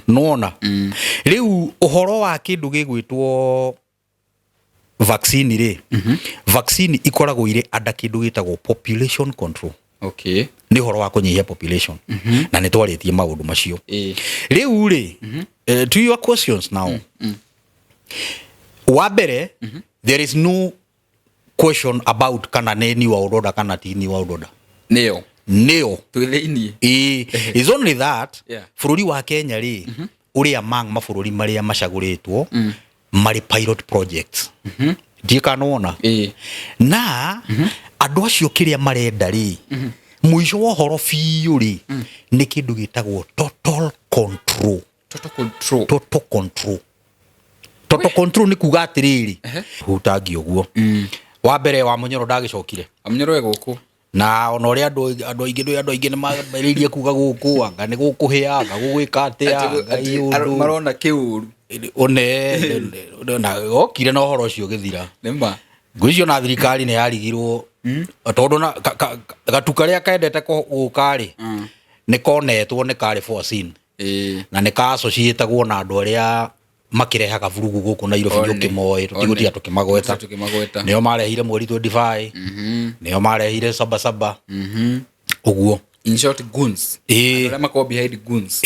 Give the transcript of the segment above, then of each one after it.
nona riu uhoro wa kindu gigwitwo vaccine ri vaccine ikoragwo ire ada kindu gitagwo population control. Okay, ni horo wa kunyihia population na ni twaritie maundu macio riu ri to your questions now wa mbere there is no question about kana neni wa uroda kana tini wa uroda neo tuthini is only that yeah. Bururi wa Kenya ri uri among mabururi maria macaguritwo mari pilot projects ndikanona na andu acio kiria marenda ri muico wa horo fiu ri ni kindu gitagwo total control ni kuga atiriri hutangi uguo wa mbere wa munyoro ndagicokire amunyoro eguku na ona uri andu aingi ni mabiririe kuga guku anga ni gukuhia anga gugwika atia marona kiuru one na okire na horo cio githira nima ngwicio na thirikari ni yarigirwo tondu na gatukaria kaendete gukari ni konetwo ni kari forcing na ni ka associatagwo na andu aria makirehaga vurugu guku Nairobi ukimoe tutigutia tukimagweta nio marehire mweri 25 nio marehire saba uguo in short goons aria mako behind goons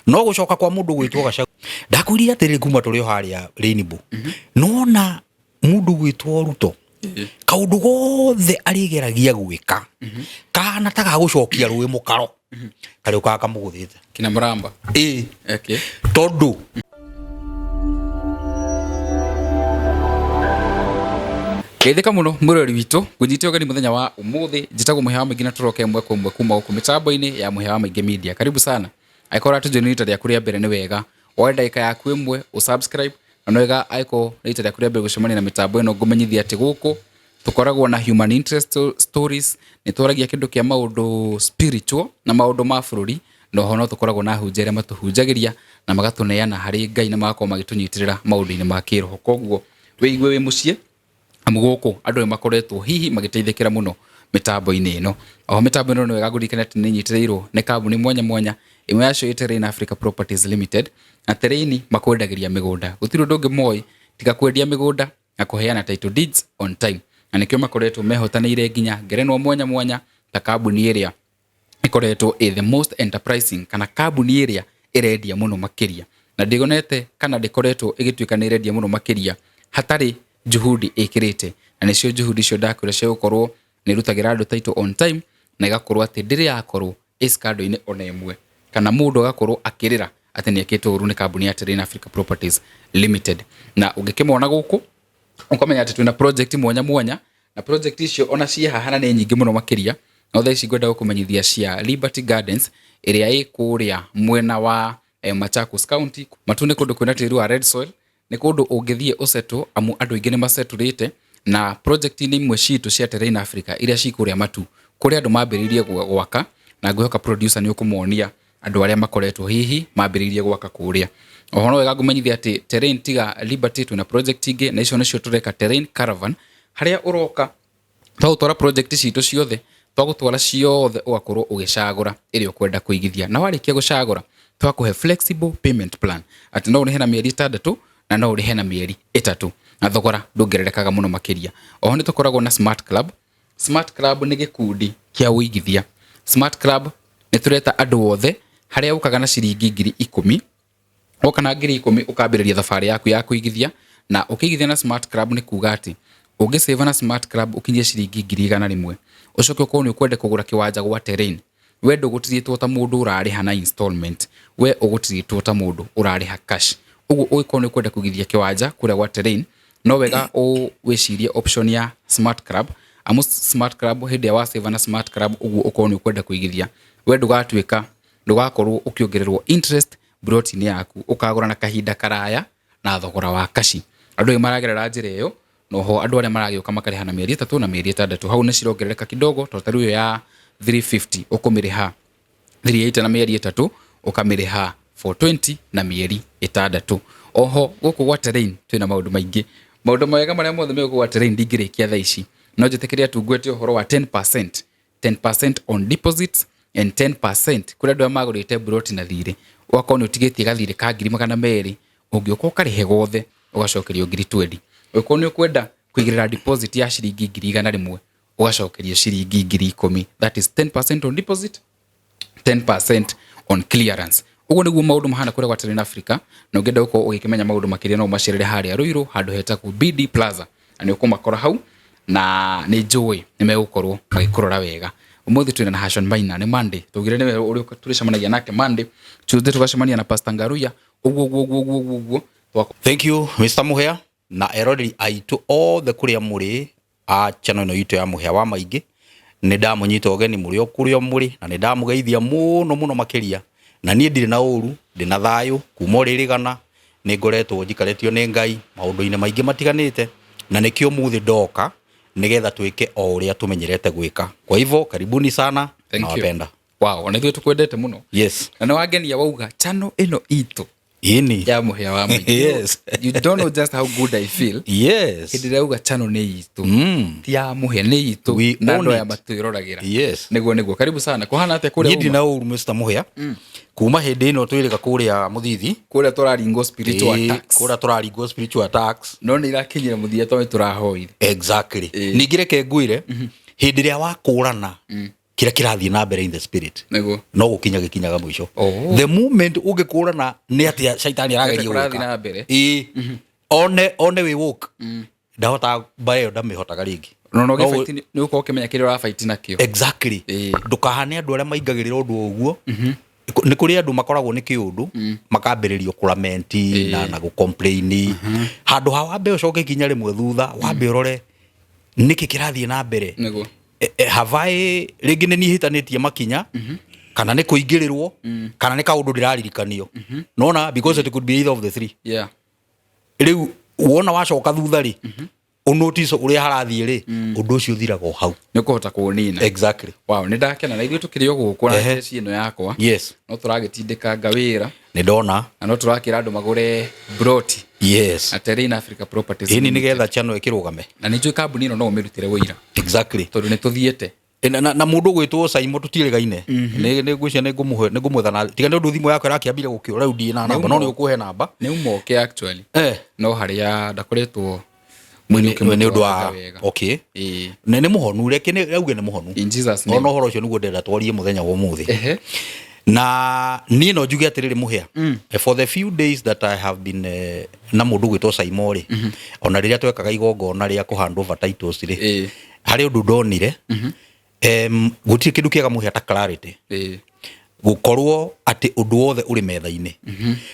no gucoka kwa mundu gwitwo Gacagu ndakwirira atiri kuma turi haria Rainbow nona mundu gwitwo Ruto kaundu gothe arigeragia gwika kana taga gucokia ruwi mukaro kari ukaka muguthite kina Muramba okay tondu Geithika muno murori witu gunyite ogani muthenya wa umuthi njitagwo muhewa maingi na turoke mwe kumwe kuma huko mitambo-ini ya muhewa maingi media. Karibu sana aikora tu jonita rya kuria mbere ni wega wenda ika yaku imwe usubscribe na nwega aiko rita rya kuria mbere gucemania na mitambo ino ngumenyithia ati guku tukoragwo na human interest stories ni turagia kindu kia maundu spiritual na maundu ma bururi no hono tukoragwo na hunjere matuhunjagiria na magatuneana hari Ngai na magako magitunyitirira maundu-ini ma kiroho koguo wiigwe wi mucie amuguku andu makoretwo hihi magiteithikira muno mitambo-ini ino oho mitambo ino nwega gurikana ati ni nyitirirwo ni kambuni mwanya imwe yacio Terrain Africa Properties Limited na Terrain makwendagiria migunda gutiru ndungi moi tiga kwendia migunda na kuheana title deeds on time na nikio makoretwo mehotanire nginya ngerenwa mwanya ta kambuni iria ikoretwo the most enterprising kana kambuni iria irendia muno makiria na ndigonete kana ndikoretwo igituika ni irendia muno makiria hatari juhudi ikirite na nicio juhudi cio ndakwira cio gukorwo ni rutagira andu title on time na igakorwo ati ndiri yakorwo iskando-ini ona imwe kana mundu agakorwo akirira ati ni akitwo uru ni kambuni ya Terrain Africa Properties Limited na ungikimona guku ukamenya ati twina project mwanya na project icio ona cia hahana ni nyingi muno makiria no thaici ngwenda gukumenyithia cia Liberty Gardens iria ikuria mwena wa Machakos County matune kundu kwina tiri wa red soil ni kundu ungithie useto amu andu ingi ni maseturite na project ni imwe citu cia Terrain Africa iria cikuria matu kuri andu mambiririe gwaka na ngwihoka producer ni ukumuonia andu aria makoretwo hihi mambiririe gwaka kuria oho no wega ngumenyithia ati Terrain tiga Liberty twina project ingi na icio nicio tureka Terrain Caravan haria uroka twatwara project citu ciothe twagutwara ciothe ugakorwo ugicagura iria ukwenda kuigithia na warikia gucagura twakuhe flexible payment plan ati no urihena mieri 6 na no urihena mieri 3 na thogora ndungererekaga muno makiria oho ni tukoragwo na Smart Club ni gikundi kia uigithia Smart Club ni tureta andu othe haria ukaga na ciringi 10,000 okana 10,000 ukambiriria thabari yaku ya kuigithia na ukigithia na Smart Club ni kuga ati ungisave na Smart Club ukinyia ciringi 100,000 ucoke ukorwo ni ukwenda kugura kiwanja gwa Terrain we ndugutiritwo ta mundu urariha na installment we ugutiritwo ta mundu urariha cash ugu ugikorwo ni ukwenda kugithia kiwanja kuria gwa Terrain no wega wicirie option ya Smart Club amu Smart Club hindi ya wasave na Smart Club ugu ukorwo ni ukwenda kuigithia we ndugakorwo ukiongererwo interest broti-ini yaku ukagura na kahinda karaya na thogora wa kashi andu maragerera njira iyo noho andu aria maragioka makariha na mieri 3 na mieri 6 hau ni cirongerereka kidogo totari yo ya 350 ukumiriha 38 na mieri 3 ukamiriha 420 na mieri 6 oho guku gwa Terrain twina maundu maingi maundu mega maria mothe me gwa Terrain ndingirikia thaa ici no njitikiria tungwete uhoro wa 10% on deposits and 10% kuri andu magurite broti na thiri wakoni utigitie gathire ka 200,000 ungioka ukarihe gothe ugacokerio 20,000 ukoni ukwenda kuigirira deposit ya ciringi 100,000 ugacokerio ciringi 10,000. That is 10% on deposit, 10% on clearance. Ugo niguo maundu mahana kuria gwatarĩ Africa, na ungenda uko ugikimenya maundu makiria no macerere haria Ruiru handu hetagwo BD Plaza, na ni ukumakora hau na ni njui ni megukorwo magikurora wega. Umuthi twina na Hashon Maina ni Monday, tugire ni uri turicemanagia nake Monday, Tuesday tugacemania na Pastor Ngaruya. Uguo thank you Mr. Muhea na eroreri aitu all the kuria muri a channel no yitu ya Muhea wa Maingi. Ni ndamunyita ogeni muri okurio muri na ni ndamugeithia muno makiria, na nie ndire na uru ndina thayu kuma ririgana ni ngoretwo njikaretio ni Ngai maundu-ine maingi matiganite, na nikio muthi ndoka nigetha twike o uria tumenyerete gwika. Kwa hivyo karibuni sana, na wapenda. Wow, na ithuĩ tukwendete muno. Yes. Na wagenia wauga channel ino itu ini ya Muhea wa Maingi. Yes. You don't know just how good I feel. Yes. Hindi rauga channel ni itu. Ti ya Muhea ni itu. Na ndo ya matwĩroragira. Yes. Niguo karibu sana. Kuhana atia kuria uma. Ndi na uru Mr. Muhea. Kuma hindi ino twirika kuria muthithi. Kuria turaringo spiritual attacks. Kuria turaringo spiritual attacks. No ni irakinyira muthia twa turahoire. Exactly. Ningireke nguire hindi ria wakurana. Kira kirathie na mbere in the spirit. Niguo. No gukinya gikinyaga mwisho. The moment ugikurana ni atia shaitani arageria kurathie na mbere. One we walk. Ndahota bayo ndamihotaga ringi. No fight ni uko ukimenya kile ura fight nakio. Exactly. Ndukahane andu aria maingagirira undu uguo. Ni kuri andu makoragwo ni kiundu makambiririo kulamenti na gu complain. Handu ha wambe ucoke kinya rimwe thutha wambe urore niki kirathie na mbere. Niguo. Havai ringi ni hitanitie makinya kana ni kuingirirwo kana ni kaundu ndiraririkanio. Nona because it could be either of the three. Yeah. Riu wona wacoka thutha ri unotice uria harathie ri undu ucio thirago hau ni kuhota kuunina. Exactly. Wow, ni ndakena na ithuĩ tukiri guku na tesi ino yakwa. Yes. No turagitindikanga wira ni ndona na no turakira andu magure broti. Yes. At Terrain Africa Properties. Ini nigetha channel ikirugame na ni njui kambuni ino no umirutire wira. Exactly. Tondu ni tuthiete na mundu gwitwo Saimo tutirigaine ni ngwicia ni ngumwethana tiga ndu thimu yako irakiambire gukiura udi na namba no ni ukuhe namba ni umoke actually no haria ndakoretwo mwini undu wa okay ne muhonu reke ni auge ni muhonu in Jesus name no horo ucio niguo ndenda twarie muthenya wa umuthi na ni no njuge atiriri Muhea for the few days that I have been na mundu gwitwo Saimo ri ona riria twekaga igongona ria kuhand over titles ri hari undu ndonire guti kindu kiega Muhea ta clarity gukorwo ati undu wothe uri metha-ini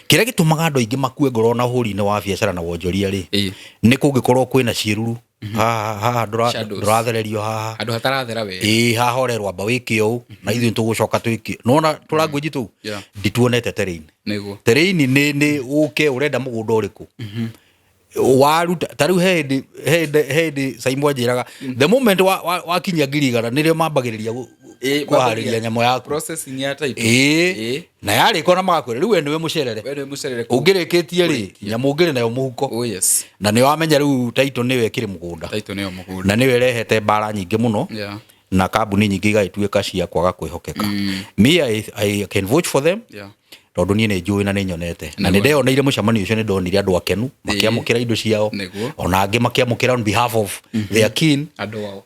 kira gitumaga andu aingi makue ngoro na huri-ini wa biacara na wonjoria ri ni kungikorwo kwina ciiruru ha ndurathererio ha andu hatarathera we ha horerwa mba wikio na ithu tugucoka twiki nona turangwiji tu ndituonete Terrain niguo Terrain ni uke urenda mugunda uriku waru tariu hedi Saimo njiraga the moment wa kinya ngirigana nirio mambagiriria kuhariria nyamo yaku processing ya title na yari kona magakwira riu ene we mucerere ungirikitie ri nyamo ngiri nayo muhuko. Oh yes. Na ni wamenya riu title niwe kiri mugunda na niwe rehete bara nyingi muno na kambuni nyingi igaituika cia kwaga kwihokeka. Me I can vote for them tondu nie ni njui na ni nyonete na ni ndeoneire mucamanio ucio ni ndonire andu akenu makiamukira indo ciao ona angi makiamukira on behalf of their kin.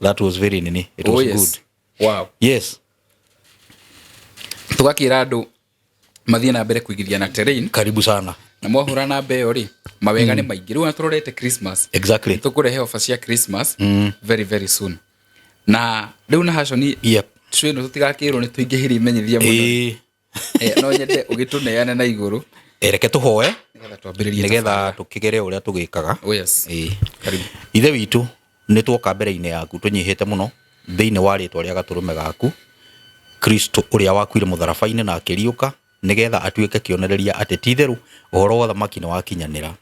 That was very nini, it was good. Wow. Yes. Tugakira andu mathie na mbere kuigiria na Terrain. Karibu sana na mwahura na mbeo ri mawega ni maingi riu turorete Christmas. Exactly. Tukurehe offer cia Christmas very very soon na riu na Hashoni twino tutigakirwo ni tuingihiri imenyeria muno no nyende ugituneane na iguru reke tuhoe nigetha tukigere uria tugikaga. Oh yes. Karibu ithe witu ni twoka mbere-ini yaku tunyihite muno thiini wa ritwa ria gaturume gaku Kristo uria wakuire mutharabaini na akiriuka nigetha atuike kionereria ati titheru uhoro wa thamaki ni wakinyanira.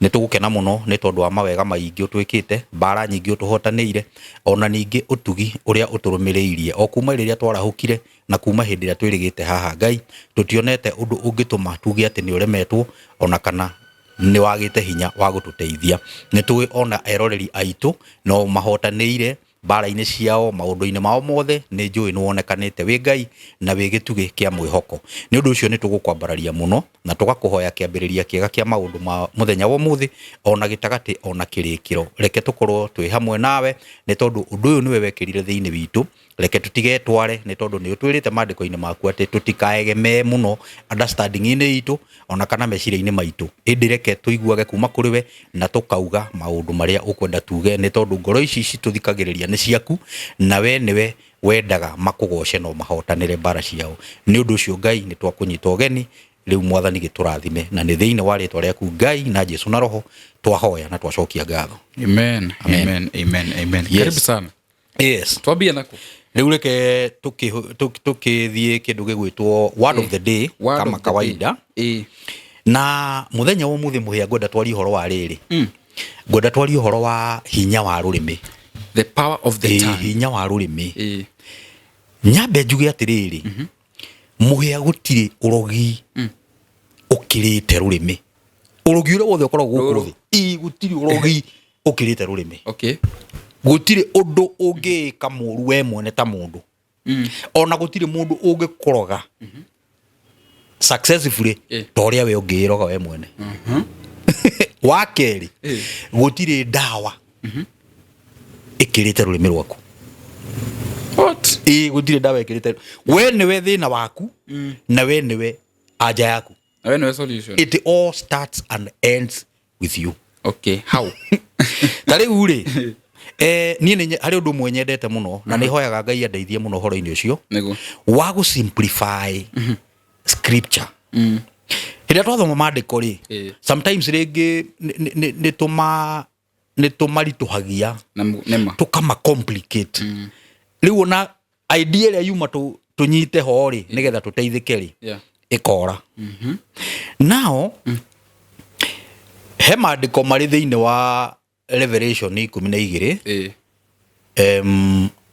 Ni tugukena muno ni tondu wa mawega maingi utwikite bara nyingi utuhotaniire ona ningi utugi uria uturumiriirie o kuma riria twarahukire na kuma hindi ria twirigite haha Ngai tutionete undu ungituma tuge ati ni uremetwo ona kana ni wagite hinya wa gututeithia. Ni tuwi ona eroreri aitu no mahotaniire bara-inĩ ciao maũndũ-inĩ mao mothe nĩ njũĩ nĩ wonekanĩte wĩ Ngai na wĩ gĩtugĩ kĩa mwĩhoko. Nĩ ũndũ ũcio nĩ tũgũkwambararia mũno na tũgakũhoya kĩambĩrĩria kĩega kĩa maũndũ ma mũthenya wa ũmũthĩ ona gĩtagatĩ ona kĩrĩkĩro. Reke tũkorwo twĩ hamwe nawe nĩ tondũ ũndũ ũyũ nĩwe wekĩrire thĩinĩ witũ. Reke tũtigetware nĩ tondũ nĩ ũtwĩrĩte maandĩko-inĩ maku atĩ tũtikaegemee mũno understanding-inĩ itũ ona kana meciria-inĩ maitũ. Ĩndĩ reke tũiguage kuma kũrĩ we na tũkauga maũndũ marĩa ũkwenda tuge nĩ tondũ ngoro ici citũthikagĩrĩria nĩ ciaku na we nĩwe wendaga makũgoce no mahotanĩre mbara ciao. Nĩ ũndũ ũcio Ngai nĩ twakũnyita ũgeni rĩu Mwathani gĩtũrathime na nĩ thĩinĩ wa rĩĩtwa rĩaku Ngai na Jesũ na Roho twahoya na twacokia ngatho. Amen. Amen. Amen. Amen. Karibu sana. Yes. Twambie nako. Rĩu reke tũkĩthiĩ kĩndũ gĩgwĩtwo word of the day kama kawaida. Na mũthenya wa ũmũthĩ mũhĩa ngwenda twarie ũhoro wa rĩrĩ. Ngwenda twarie ũhoro wa hinya wa rũrĩmĩ. The power of the tongue. Hinya wa rũrĩmĩ. Nyambe njuge atĩrĩrĩ. Mũhĩa gũtirĩ ũrogi ũkĩrĩte rũrĩmĩ. Ũrogi ũrĩa wothe ũkoragwo gũkũ thĩ. Gũtirĩ ũrogi ũkĩrĩte rũrĩmĩ. Okay. Gũtirĩ ũndũ ũngĩka mũru we mwene ta mũndũ. Ona gũtirĩ mũndũ ũngĩkoroga successfully ta ũrĩa we ũngĩroga we mwene. Wa kerĩ gũtirĩ ndawa ĩkĩrĩte rũrĩmĩ rwaku. What? Gũtirĩ ndawa ĩkĩrĩte. We nĩwe thĩna waku na we nĩwe anja yaku. Na we nĩwe solution. It all starts and ends with you. Okay, how? Ta rĩu rĩ niĩ nĩ harĩ ũndũ ũmwe nyendete mũno na nĩ hoyaga Ngai andeithie mũno ũhoro-inĩ ũcio wa gũ simplify scripture. Hĩndĩ twathoma maandĩko rĩ sometimes rĩngĩ nĩ tũmaritũhagia tũkama complicate. Rĩu ona idea ĩrĩa yuma tũnyite ho rĩ nĩgetha tũteithĩke rĩ ĩkora. Now he maandĩko marĩ thĩinĩ wa Revelation 12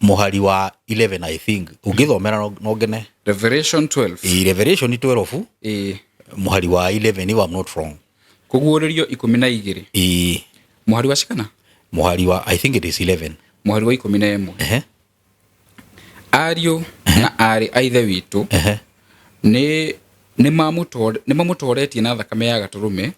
mũhari wa 11 I think ũngĩthomera no ngene. Revelation 12. Revelation 12 mũhari wa 11 if I'm not wrong. Kũguũrĩrio 12. Mũhari wa cikana? Mũhari wa I think it is 11. Mũhari wa 11. Ariũ na arĩ a ithe witũ nĩ mamũtooretie na thakame ya gatũrũme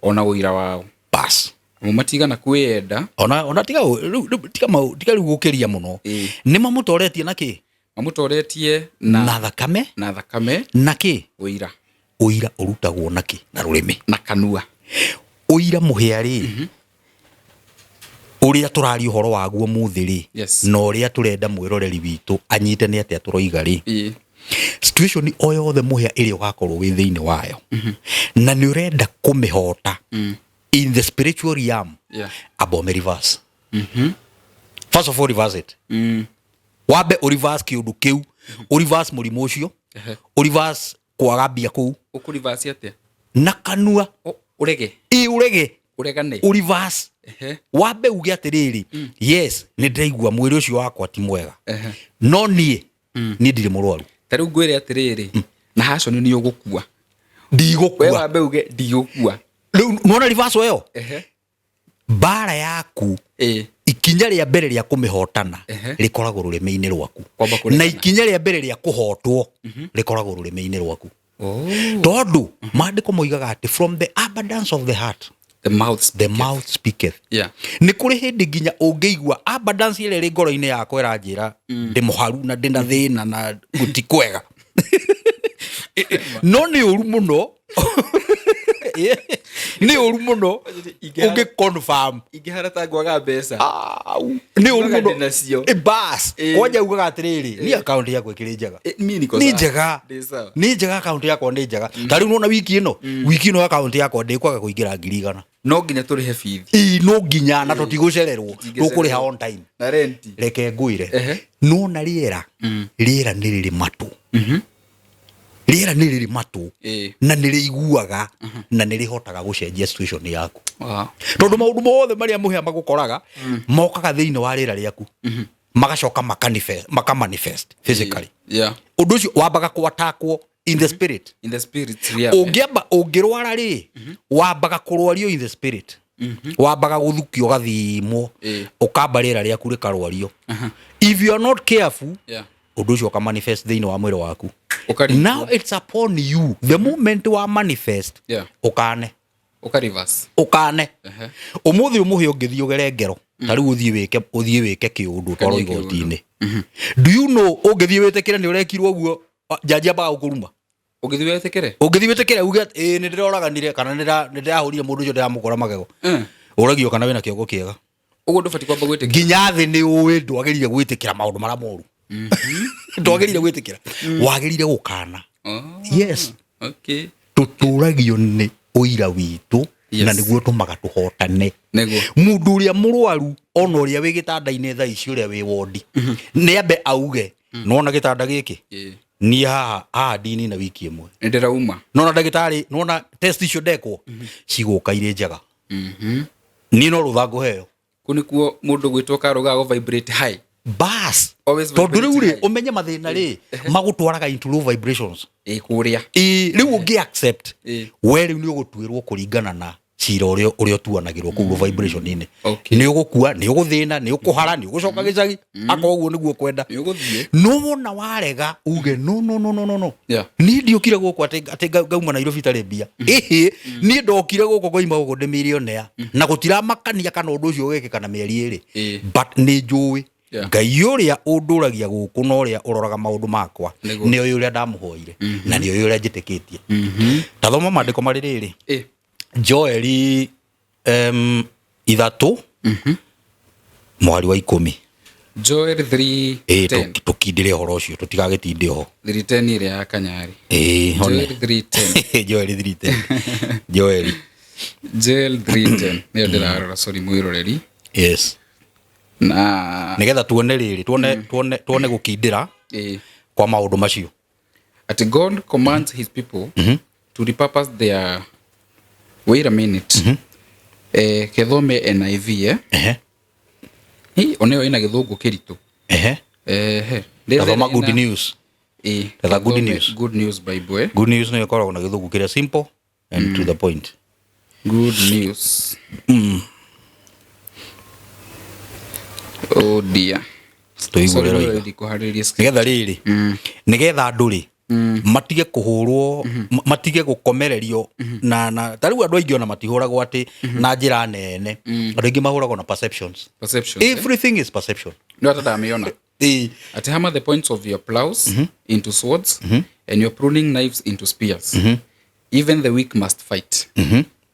ona ũira wao. Bas. Mumatigana kwenda ona tiga rĩu gũkĩria mũno. Nĩ mamũtooretie na kĩ? Mamũtooretie na thakame na kĩ? Ũira. Ũira ũrutagwo na kĩ? Na rũrĩmĩ na kanua. Ũira mũhĩa rĩ ũrĩa tũraria ũhoro waguo mũthĩ rĩ na ũrĩa tũrenda mwĩroreri witũ anyite nĩ atĩa tũroiga rĩ. Situation o yothe mũhĩa ĩrĩa ũgakorwo wĩ thĩinĩ wayo na nĩ ũrenda kũmĩhota in the spiritual realm. Abome reverse. First of all reverse it. Wabe reverse kĩũndũ kĩu, reverse mũrimũ ũcio, reverse kwaga mbia kũu. Reverse atĩa? Na kanua urege. Urege. Uregane. Reverse. Wabe uge atĩrĩrĩ yes nĩ ndaigua mwĩrĩ ũcio wakwa ti mwega no niĩ ndirĩ mũrwaru. Ta rĩu ngwĩre atĩrĩrĩ na Hashoni nĩ ũgũkua. Ndigũkua. We wabe uge ndigũkua. Rĩu nona reverse ĩyo mbara yaku ikinya rĩa mbere rĩa kũmĩhotana rĩkoragwo rũrĩmĩ-inĩ rwaku na ikinya rĩa mbere rĩa kũhotwo rĩkoragwo rũrĩmĩ-inĩ rwaku. Tondũ maandĩko moigaga atĩ from the abundance of the heart the mouth speaketh. Nĩ kũrĩ hĩndĩ nginya ũngĩigua abundance ĩrĩa ĩrĩ ngoro-inĩ yakwa ĩranjĩra ndĩ mũharu na ndĩna thĩna na gũtikwega no nĩ ũru mũno nĩ ũru mũno ũngĩ confirm ingĩhara ta ngwaga mbeca nĩ ũru mũno bas kwanja ugaga atĩrĩrĩ ni account yakwa ĩkĩrĩ njega nĩ njega account yakwa nĩ njega. Ta rĩu nona wiki ĩno account yakwa ndĩkwaga kũingĩra 100,000 no nginya tũrĩhe bithi. No nginya na tũtigũcererwo tũkũrĩha on time na rent. Reke ngwĩre no na rĩera nĩ rĩrĩ matũ. Rĩera nĩ rĩrĩ matũ na nĩ rĩiguaga na nĩ rĩhotaga gũcenjia situation yaku. Tondũ maũndũ mothe marĩa mũhĩa magũkoraga mokaga thĩinĩ wa rĩera rĩaku magacoka makamanifest physically. Ũndũ ũcio wambaga kwatakwo in the spirit. Ungeamba ũngĩrwara rĩ wambaga kũrwario in the spirit. wambaga guthukio gathimwo ukamba rĩera rĩaku rĩkarwario if you are not careful undu ucio ka manifest thĩinĩ wa mwĩrĩ waku now it's upon you the moment wa manifest ukane ukane umuthi umuhe ungithi ugere ngero ta riu uthie wike kiundu toro igoti-inĩ do you know ungithi witikire ni urekirwo guo jaji aba gukuruma ungithi witikire uge ni ndiroraganire kana ni ndirahurire mundu ucio ndiramukora magego uragio kana wina kiongo kiega ugo ndubati kwamba gwitikira nginya thi ni uwi ndwagirire gwitikira maundu mara moru ndwagirire gwitikira wagirire gukana yes okay tuturagio ni uira witu na niguo tumaga tuhotane mundu uria murwaru ona uria wi gitanda-inĩ tha ici uria wi wodi ni ambe auge nona gitanda giki ni haha dini na wiki imwe ndirauma nona ndagitari nona test icio ndekwo ciguka ire njaga ni no ruthango heo kunikuo mundu gwitwoka ruga go vibrate high bas tondu riu ri umenye mathina ri magutwaraga into low vibrations kuria riu ungi accept we riu ni ugutwirwo kuringana na cira uria tuanagirwo ku low vibration ini ni ugukua ni uguthina ni ukuhara ni ugucoka gicagi akoguo niguo kwenda no wona warega uge no ni ndiokire guku ati gauma Nairobi tare bia ni ndokire guku goima guku ndi millionaire na gutira makania kana undu ucio ugeke na mieri iri but ni njui Ngai uria unduragia guku no uria uroraga maundu makwa ni uyu uria ndamuhoire na ni uyu uria njitikitie tathoma mandiko mari riri Joeli 3 mwari wa 10 Joel 3:10 tukindire horo ucio tutigagitinde ho 3:10 ire ya kanyari Joel 3:10 Joel 3:10 Joel 3:10 ni ndirarora sorry mwiroreri yes na nigetha tuone riri tuone gukindira kwa maundu macio at God commands his people to repurpose their wait a minute kethome NIV oneo ina githungu kiritu thoma good news good news bible good news no ikoragwo na githungu kiria simple and to the point good news oh dear stoigorero nigetha riri nigetha nduri matige kuhurwo matige gukomererio na tariu andu aingi ona matihuragwo ati na njira nene andu aingi mahuragwo na perceptions everything is perception no ata miona ati hammer the points of your plows into swords and your pruning knives into spears even the weak must fight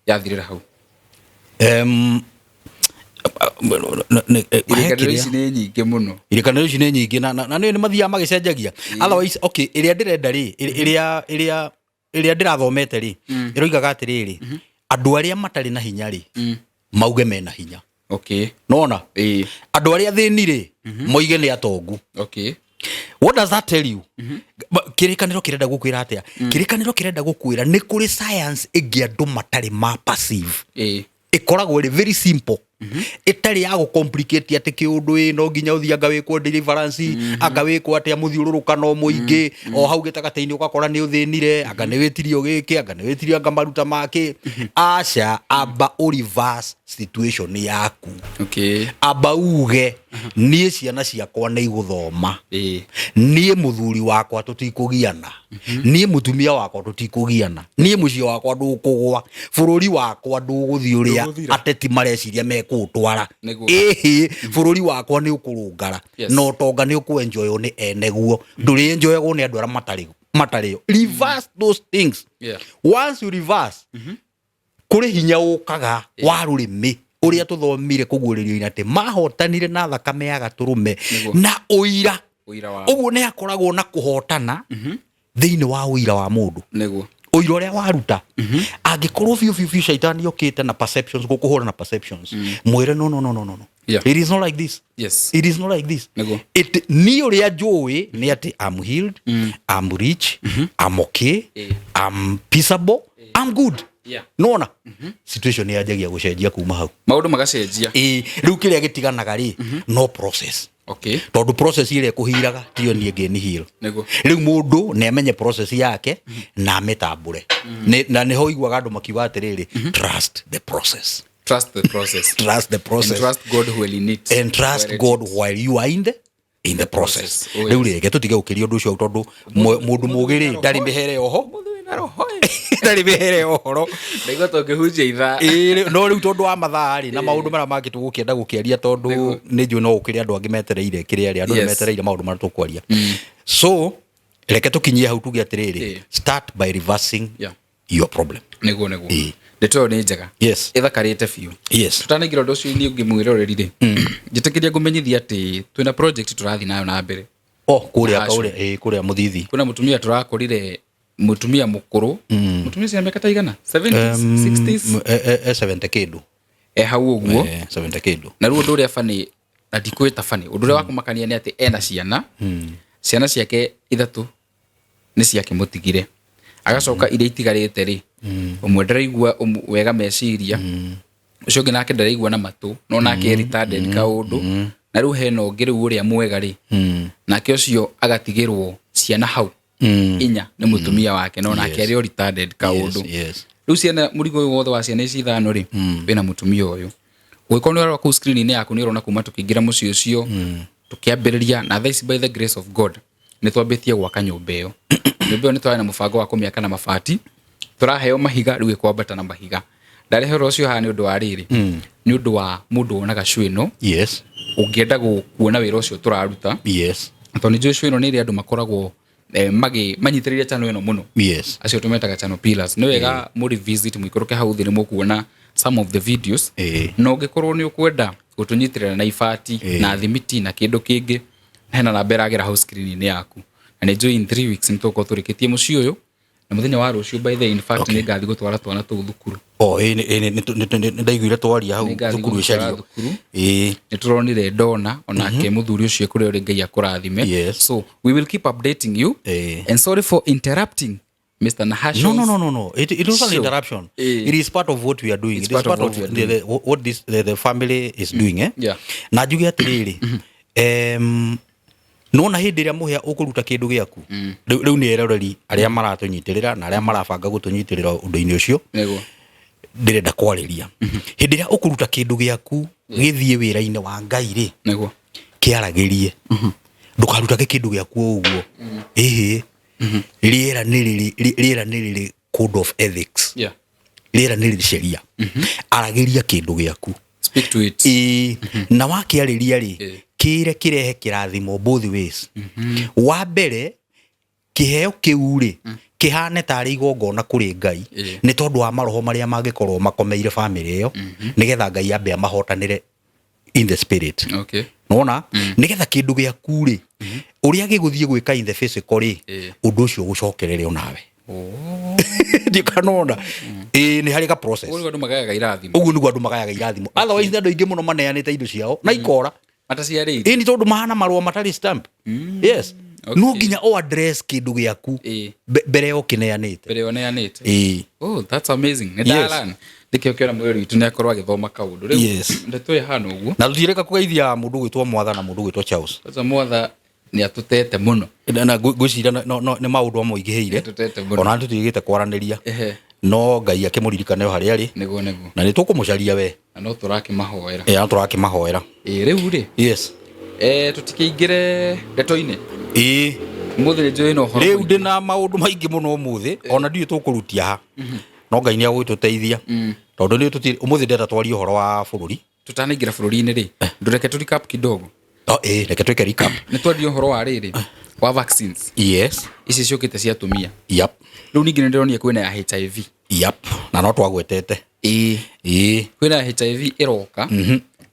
yathirira hau irikaniro ici nĩ nyingĩ na nĩ mathiaga magĩcenjagia otherwise okay ĩrĩa ndĩrenda rĩ ĩrĩa ndĩrathomete rĩ ĩroigaga atĩrĩrĩ andũ arĩa matarĩ na hinya rĩ mauge mena hinya nona andũ arĩa thĩni rĩ moige nĩ atongu what does that tell you kĩrĩkanĩro kĩrenda gũkwĩra atĩa kĩrĩkanĩro kĩrenda gũkwĩra nĩ kũrĩ science ĩngĩ andũ matarĩ ma passive ikoragwo ĩrĩ very simple itari ya complicate ati kiundu no nginya uthianga wikwo deliverance anga wikwo ati amuthiururuka no muingi o hau gitagataini ukakora ni uthinire anga ni witirio giki anga ni witirio anga maruta make acha aba reverse situation yaku aba uge nie ciana ciakwa ni iguthoma nie muthuri wakwa tutikugiana nie mutumia wakwa tutikugiana nie mucio wakwa ndukugwa bururi wakwa nduguthiuria ateti mareciria mekutwara bururi wakwa ni ukurungara no tonga ni ukuenjoyo ni eneguo nduri enjoyagwo ni andu ara matariyo reverse those things once you reverse kuri hinya ukaga wa rurimi uria tuthomire kuguririo ati mahotanire na thakame ya gaturume na uira uguo ni akoragwo na kuhotana thiini wa uira wa mundu uira uria waruta angikorwo biu shaitani yokite na perceptions gukuhura na perceptions mwire no it is not like this it is not like this it ni uria njui ni ati I'm healed I'm rich I'm okay I'm peaceable I'm good nona situation ya jagia gucenjia kuma hau maundu magacenjia riu kiria gitiganaga ri no process tondu process ile kuhiraga tio nie ngeni heal riu mundu ne amenye process yake na metambure na ne ho igwaga andu makiwa atiriri trust the process trust the process. Trust the process. And trust God while in it. And trust God while you are in the process. Riu rege tutige ukiria undu ucio tondu mundu mugiri ndari mihere oho. Ndari mihere ohoro. Ndaigo tongehunjia itha. No riu tondu wa mathaa ri na maundu mara mangi tugukienda gukiaria tondu ni nju no ukiria andu angi metereire kiria ri andu ni metereire maundu mara tukwaria. So reke tukinyie hau tuge atiriri, start by reversing your problem. Nego ndeto ni njega. Yes. Ithakarite fiu. Yes. Tutanagira undu ucio ni ungimwiroreri ri. Njitikiria ngumenyithia ati twina project turathi nayo na mbere. Kuria muthithi. Kuna mutumia turakorire mutumia mukuru. Mutumia cia miaka ta igana? 70s, 60s. 70 kindu. Hau uguo. 70 kindu. Na ruo nduria fani na ndikwita fani. Undu uria wakumakania ni ati ena ciana. Ciana ciake ithatu ni ciake mutigire. Agacoka iria itigarite ri. Umwe ndaraigua wega meciria. Ucio ngi nake ndaraigua na matu. No nake retarded kaundu. Na riu hena ungi riu uria mwega ri. Nake ucio agatigirwo ciana hau. Inya ni mutumia wake no nake ari retarded kaundu. Riu ciana murigo uyu wothe wa ciana ici ithano ri. Bena mutumia uyu. Ugikorwo ni urarora ku screen ni yaku ni urona kuma tukiingira muci ucio. Tukiambiriria na this by the grace of God. Ni twambitie gwaka nyumba iyo. Nyumba iyo ni twari na mubango wa kumiaka na mabati. Turaheo mahiga riu ikwambata na mahiga. Ndarehero ucio ha ni undu wa riri. Ni undu wa mundu onaga cwino. Yes. Ungienda kuona wira ucio turaruta. Yes. Toni jo cwino ni ri andu makoragwo manyitiriria channel eno muno. Yes. Acio tumetaga channel pillars. Ni wega muri visit mwikoroke hau thiri mukuona some of the videos. No ngikorwo ni ukwenda gutunyitirira na ifati na thimiti na kindu kingi hena na beragira house screen ni yaku. Na ni jo in 3 weeks nitoko turikitie muci uyu. Na muthenya wa rucio by the in fact ni ngathi gutwara twana tu thukuru. Ndaiguire twaria hau thukuru icario. Ni turonire Dona onake muthuri ucio kuri uri Ngai akurathime. So we will keep updating you. And sorry for interrupting Mr. Nahashos. No. It was an interruption. It is part of what we are doing. It is part of what the family is doing. Yeah. Na njuge atiriri. Nona hindi ria muhia ukuruta kindu giaku. Riu ni eroreri aria maratunyitirira na aria marabanga gutunyitirira undu-ini ucio. Nego. Ndirenda kwariria. Hindi ria ukuruta kindu giaku githie wira-ini wa Ngai ri. Nego. Kiaragirie. Ndukaruta kindu giaku uguo. Riera niriri code of ethics. Yeah. Riera niriri sheria. Aragiria kindu giaku. Speak to it. Na wakiariria ri kire kirehe kirathimo both ways. Wa mbere kiheo kiu ri kihane tari igongona kuri Ngai ni tondu wa maroho maria mangikorwo makomeire family iyo nigetha Ngai ambe amahotanire in the spirit. Okay. Nona nigetha kindu giaku ri uria giguthie gwika in the physical ri undu ucio gucokerere onawe. Ndikanona ni hari ka process. Uguo ndu magayaga irathimo. Uguo niguo andu magayaga irathimo. Otherwise andu ingi muno maneanite indo ciao na ikora mataciarire. Ni tondu mahana marua matari stamp. Yes. No nginya o address kindu giaku mbere yo kineanite. Mbere yo neanite. Oh, that's amazing. Nedalan. Dikio kiona mwiri witu ni akorwa agithoma kaundu. Riu ndetuye hano uguo. Na tutireka kugeithia mundu gwitwa Mwatha na mundu gwitwa Charles. Sasa Mwatha ni atutete muno. Na gwicira no ni maundu amoigiheire. Ona tutigite kwaraniria. No Ngai akimuririkane hari ari. Nego. Na ni tukumucaria we. Na no turakimahoera. No turakimahoera. Riu ri. Yes. Tutikiingire ndeto-ini. Muthi ni joino horo. Riu ndina maundu maingi muno muthi ona ndiye tukurutia ha. No Ngai ni agwituteithia. Tondu ni tuti umuthi ndeta twari horo wa bururi. Tutanaingira bururi-ini ri. Ndureke tu recap kidogo. Reke twike recap. Ni twari horo wa riri wa vaccines. Yes. Ici ciokite cia tumia. Yep. Riu ningi ndironia kwina ya HIV. Yep. Na no twagwetete. Kwina ya HIV iroka.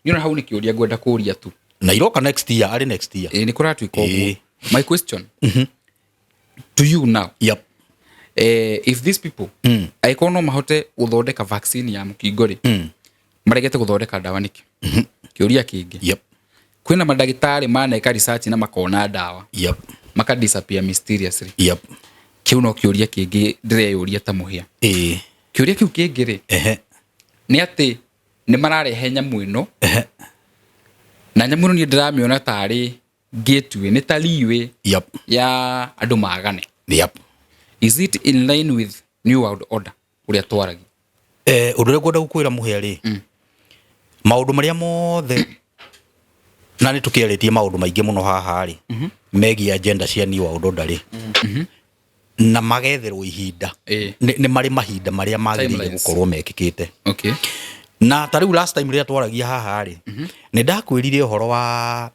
Niona hau ni kiuria ngwenda kuria tu. Na iroka next year, ari next year. Ni kuratuika uguo. My question to you now. Yep. If these people aikono mahote guthondeka vaccine ya mukingo ri maregete guthondeka dawa niki kiuria kingi. Yep. Kwina madagitari maneka research na makona dawa. Yep. Maka disappear mysteriously. Yep. Kiu no kiuria kingi ndireyuria ta muhia. Kiuria kiu kingi ri ni ati ni mararehe nyamu ino na nyamu ni ndiramiona tari gateway ni taliwe. Yep. Ya andu magane. Yep. Is it in line with New World Order uria twaragi? Udure kwenda gukwira muhia ri maundu maria mothe na ni tukieretie maundu maingi muno haha ri megi agenda cia New World Order na magetherwo ihinda ni mari mahinda maria magirire gukorwo mekikite. Okay. Na tariu last time ria twaragia haha ri ni ndakwirire uhoro wa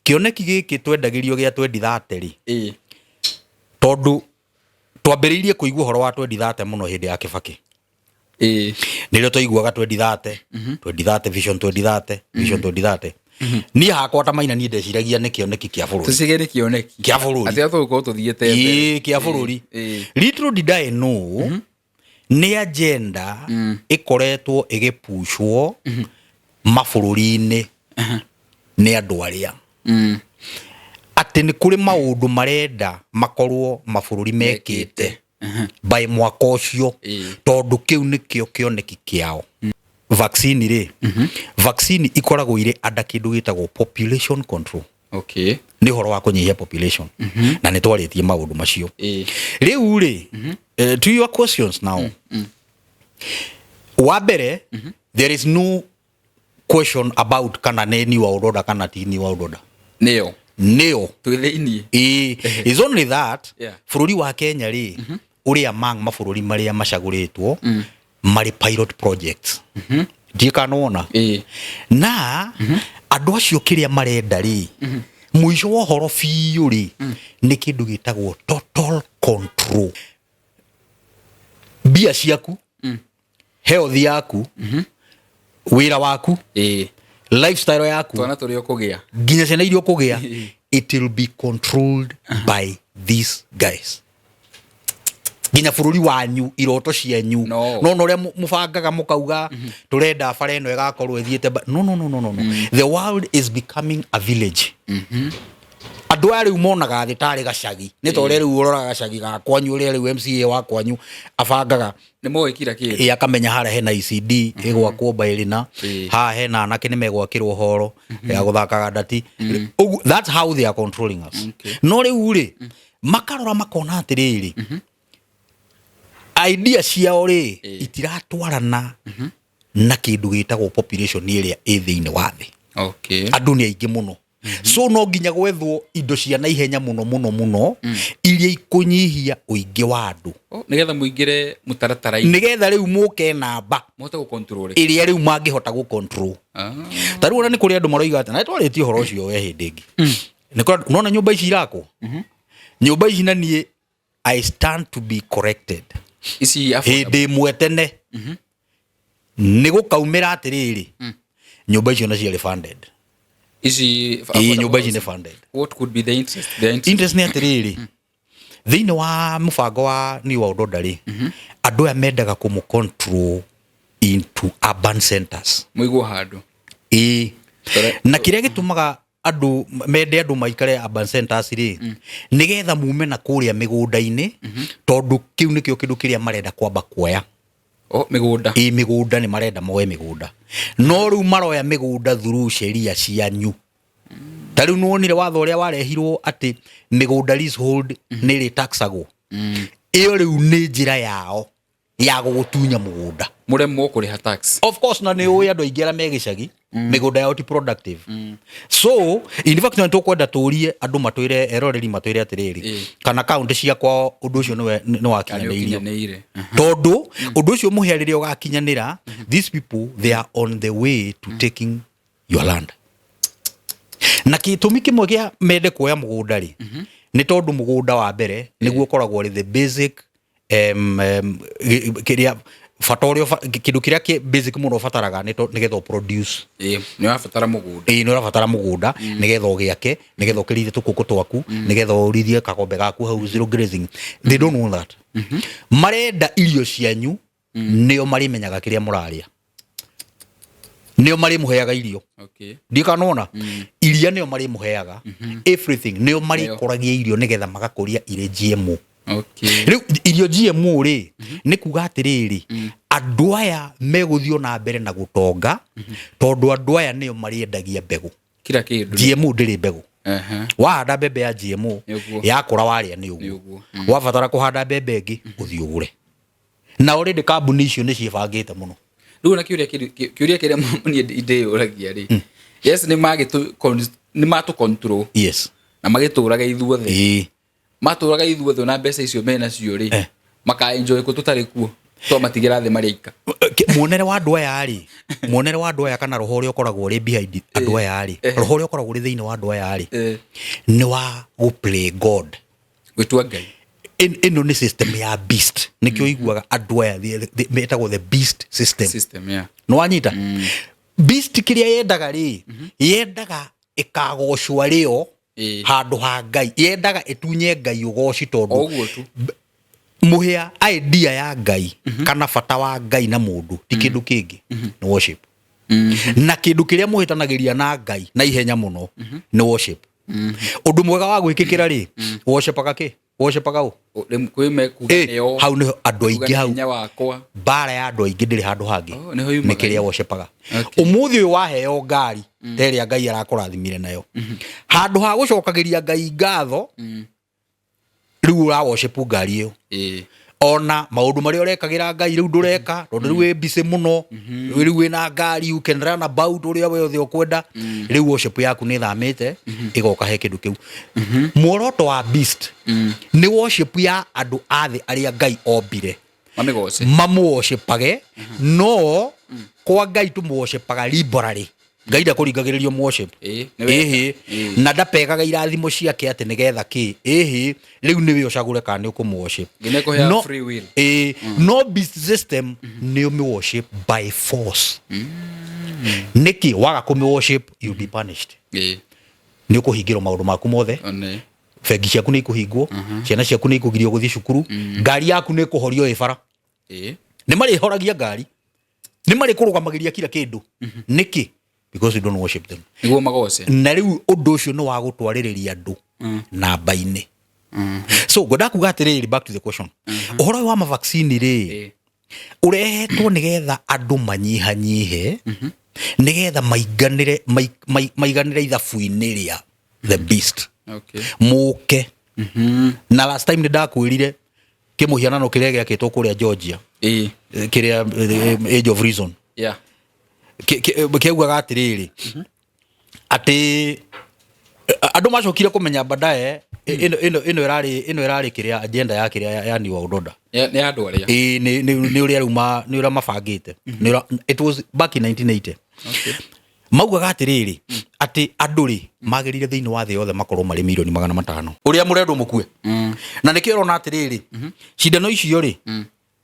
kioneki giki twendagirio gia 2030 ri tondu twambiriirie kuigua uhoro wa 2030 muno hindi ya Kibaki. Nĩrĩo tũiguaga 2030 2030 vision 2030 vision 2030 niĩ hakwa ta Maina niĩ ndeciragia nĩ kĩoneki kĩa bũrũri. Tũcigere kĩoneki kĩa bũrũri atĩ atũgũkorwo tũthiĩte mbere kĩa bũrũri. Little did I know nĩ agenda ĩkoretwo ĩgĩpushwo mabũrũri-inĩ nĩ andũ arĩa atĩ nĩ kũrĩ maũndũ marenda makorwo mabũrũri mekĩte by mwaka ũcio tondu kiu nikio kioneki kiao. Vaccine ri vaccine ikoragwo ire ada kindu gitagwo population control. Okay. Ni horo wa kunyihia population na ni twaritie maundu macio riu ri to your questions now. Wa mbere there is no question about kana ni New World Order kana ti New World Order. Neo twithini is only that bũrũri wa Kenya ri uria mang mabũrũri maria macaguritwo mari pilot projects ndikanona na andu acio kiria marenda ri muico wa horo biũ ri ni kindu gitagwo total control. Bia ciaku health yaku wira waku lifestyle yaku twana turi okugia nginya ciana irio kugia it will be controlled by these guys. Nginya bũrũri wanyu iroto cianyu no ria mubangaga mukauga turenda bara eno igakorwo ithiete no. The world is becoming a village. Andu ari umonaga thitari gacagi ni to riu uroraga gacagi ga kwanyu ri riu MCA wa kwanyu abangaga ni moe kira kindu akamenya hara hena ECD igwakwo bairina ha hena anake ni megwakirwo horo ya guthakaga ndati. That's how they are controlling us. No riu ri makarora makona atiriri idea ciao ri itiratwarana na kindu gitagwo population iria i thiini wa thi. Okay. Andu ni aingi muno so no nginya gwethwo indo cia na ihenya muno iria ikunyihia uingi wa andu nigetha muingire mutaratara-ini nigetha riu muke namba mote gu control iria riu mangihota gu control. Tariu ona ni kuri andu maroiga ati na twaritie horo ucio we hindi ingi ni kwa unaona nyumba ici irakwo nyumba ici na nie I stand to be corrected isi hindi mwetene ni gukaumira atiriri nyumba icio na ciari funded nyumba ici ni funded. What could be the interest? Interest ni atiriri thiini wa mubango wa New World Order ri andu aya mendaga kumu control into urban centers muigu handu na kiria gitumaga andu mende andu maikare urban centers ri nigetha mume na kuria migunda-ini tondu kiu nikio kindu kiria marenda kwamba kuoya migunda migunda ni marenda moe migunda no riu maroya migunda through sheria cianyu. Tariu nuonire watho uria warehirwo ati migunda leasehold ni ri taxagwo iyo riu ni njira yao ya gugutunya mugunda muremwo kuriha tax. Of course na ni uya andu aingi ara megicagi migunda yao ti productive. So in fact na tukwenda turie andu matwire eroreri matwire atiriri kana county cia kwa undu ucio ni wakinyanĩirio tondu undu ucio muherire ugakinyanira these people they are on the way to taking your land. Na kitumi kimwe gia mende kuoya mugunda ri ni tondu mugunda wa mbere niguo koragwo ri the basic kiria fatorio kindu kiria ki basic muno fataraga ni getho produce ni wafatara mugunda ni wafatara mugunda ni getho giake ni getho kirithie tukuku twaku ni getho urithie kagombe gaku hau zero grazing. They don't know that. Marenda irio cianyu nio mari menyaga kiria muraria nio mari muheaga irio. Okay. Ndikanona iria nio mari muheaga everything nio mari koragia irio ni getha magakuria ire GMO. Okay. Riu irio GMO ri ni kuga atiriri andu aya meguthio na mbere na gutonga tondu andu aya nio mariendagia mbegu kila kindu. GMO ndiri mbegu wahanda mbembe ya GMO yakura waria ni uguo wafatara kuhanda mbembe ingi uthi ugure na already kambuni icio ni ciebangite muno Riu na kiuria kiria ni ide uragia ri. Yes ni matu control. Yes. Na magituraga ithuothe. Maturaga ithuothe na mbeca icio mena cio ri. Maka enjoy ko tutari kuo. To matigira the marika. Muonere wa andu aya ri. Muonere wa andu aya kana roho ria ukoragwo ri behind andu aya ri. Roho ria ukoragwo ri thiini wa andu aya ri. Ni wa go play God. Gwitua Ngai. Ino ni system ya beast. Nikio iguaga andu aya metagwo the beast system. Yeah. No anyita. Beast kiria yendaga ri. Yendaga ikagocwa rio handu ha Ngai. Yendaga itunye Ngai ugoci tondu. Oguo tu. Muhia idea ya Ngai kana bata wa Ngai na mundu ti kindu kingi ni worship. Na kindu kiria muhitanagiria na Ngai na ihenya muno ni worship. Undu mwega wa gwikikira ri worshipaga ki? Worshipaga u kwime kuganeo hau ni andu aingi hau wakwa bara ya andu aingi ndiri handu hangi ni kiria worshipaga. Umuthi uyu waheo ngari teria Ngai arakurathimire nayo handu ha gucokagiria Ngai ngatho riu ura worship ngari iyo ona maundu maria urekagira Ngai riu ndureka tondu riu wi busy muno riu wina ngari you can run about uria we othe ukwenda riu worship yaku ni thamite igoka he kindu kiu. Muoroto wa beast ni worship ya andu athi aria Ngai ombire mamuworshipage no kwa Ngai tumuworshipaga liberally. Ngai ndakuringagiririo worship na ndapegaga irathimo ciake ati nigetha ki riu niwe ucagure kana ni ukumuworship no free will no beast system ni umi worship by force. Niki waga kumi worship you be punished. Ni ukuhingirwo maundu maku mothe bengi ciaku ni ikuhingwo ciana ciaku ni ikugirio guthii cukuru ngari yaku ni kuhorio ibara ni mari horagia ngari ni mari kurugamagiria kila kindu niki because you don't worship them. Niguo magose. Na riu undu ucio no wa gutwaririria andu na baine. So goda kuga atiriri back to the question. Uhoro wa ma vaccine ri urehetwo nigetha andu manyihanyihe nigetha maiganire ithabu-ini ria the beast. Okay. Muke. Na last time ndakwirire kimuhianano kiria giakitwo kuria Georgia. Kiria Age of Reason. Yeah. Kiugaga atiriri ati andu macokire kumenya badaye ino irari kiria agenda ya kiria yani wa udoda ni andu aria ni uria ruma ni uria mabangite it was back in 1980. Okay. Maugaga atiriri ati andu ri magirire thiini wa thi yothe makorwo mari milioni 500 uria murendo mukue na nikio rona atiriri cindano icio ri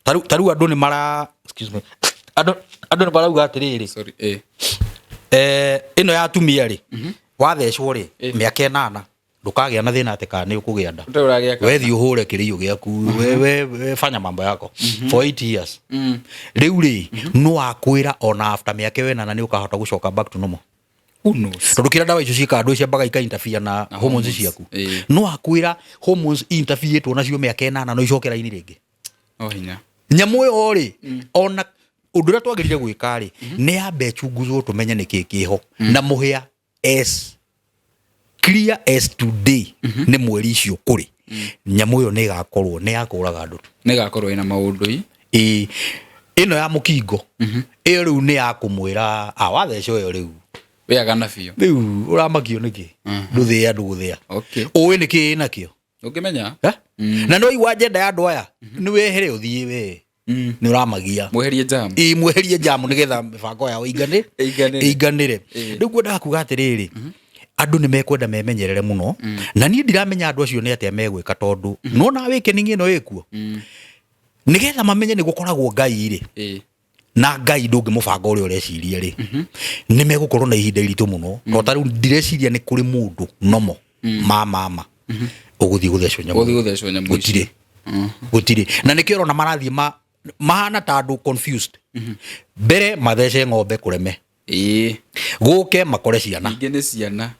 taru andu ni mara excuse me andu ni barauga atiriri sorry ino ya tumia ri wathecwo ri miaka 8 ndukagia na thina atika ni ukugia nda wethi uhure kiriyo giaku we fanya mambo yako for 8 years riu ri no akwira ona after miaka 8 ni ukahota gucoka back to normal tondu kira dawa icio cika andu cia baga ika interfere na hormones ciaku no akwira hormones interfere to nacio miaka 8 no icokera ini ringi hinya nyamu yo ri ona udura twagirire gwika ri ni ambe chunguzwo tumenye niki kiho na muhia s clear as today ni mweri icio kuri nyamu yo ni gakorwo ni yakuraga andu ni gakorwo ina maundu ino ya mukingo iyo riu ni yakumwira wathecwo yo riu weaga na biyo riu uramakio niki nduthia nduguthia okay uwe niki nakio ukimenya na no igwa agenda ya andu aya ni wehere uthie we ni uramagia mweherie jam mweherie jam nigetha mibango yao iganire riu kwenda kuga atiriri andu ni mekwenda memenyerere muno na ni ndiramenya andu acio ni atia megwika tondu no na wike ningi no ikuo nigetha mamenye ni gukoragwo Ngai ri na Ngai ndungi mubanga uri ureciria ri ni megukorwo na ihinda iritu muno no taru ndireciria ni kuri mundu nomo mama uguthi guthecwo nyamu gutire na nikio na marathie mahana ta andu confused mbere mathece ng'ombe kureme guke makore ciana ingene ciana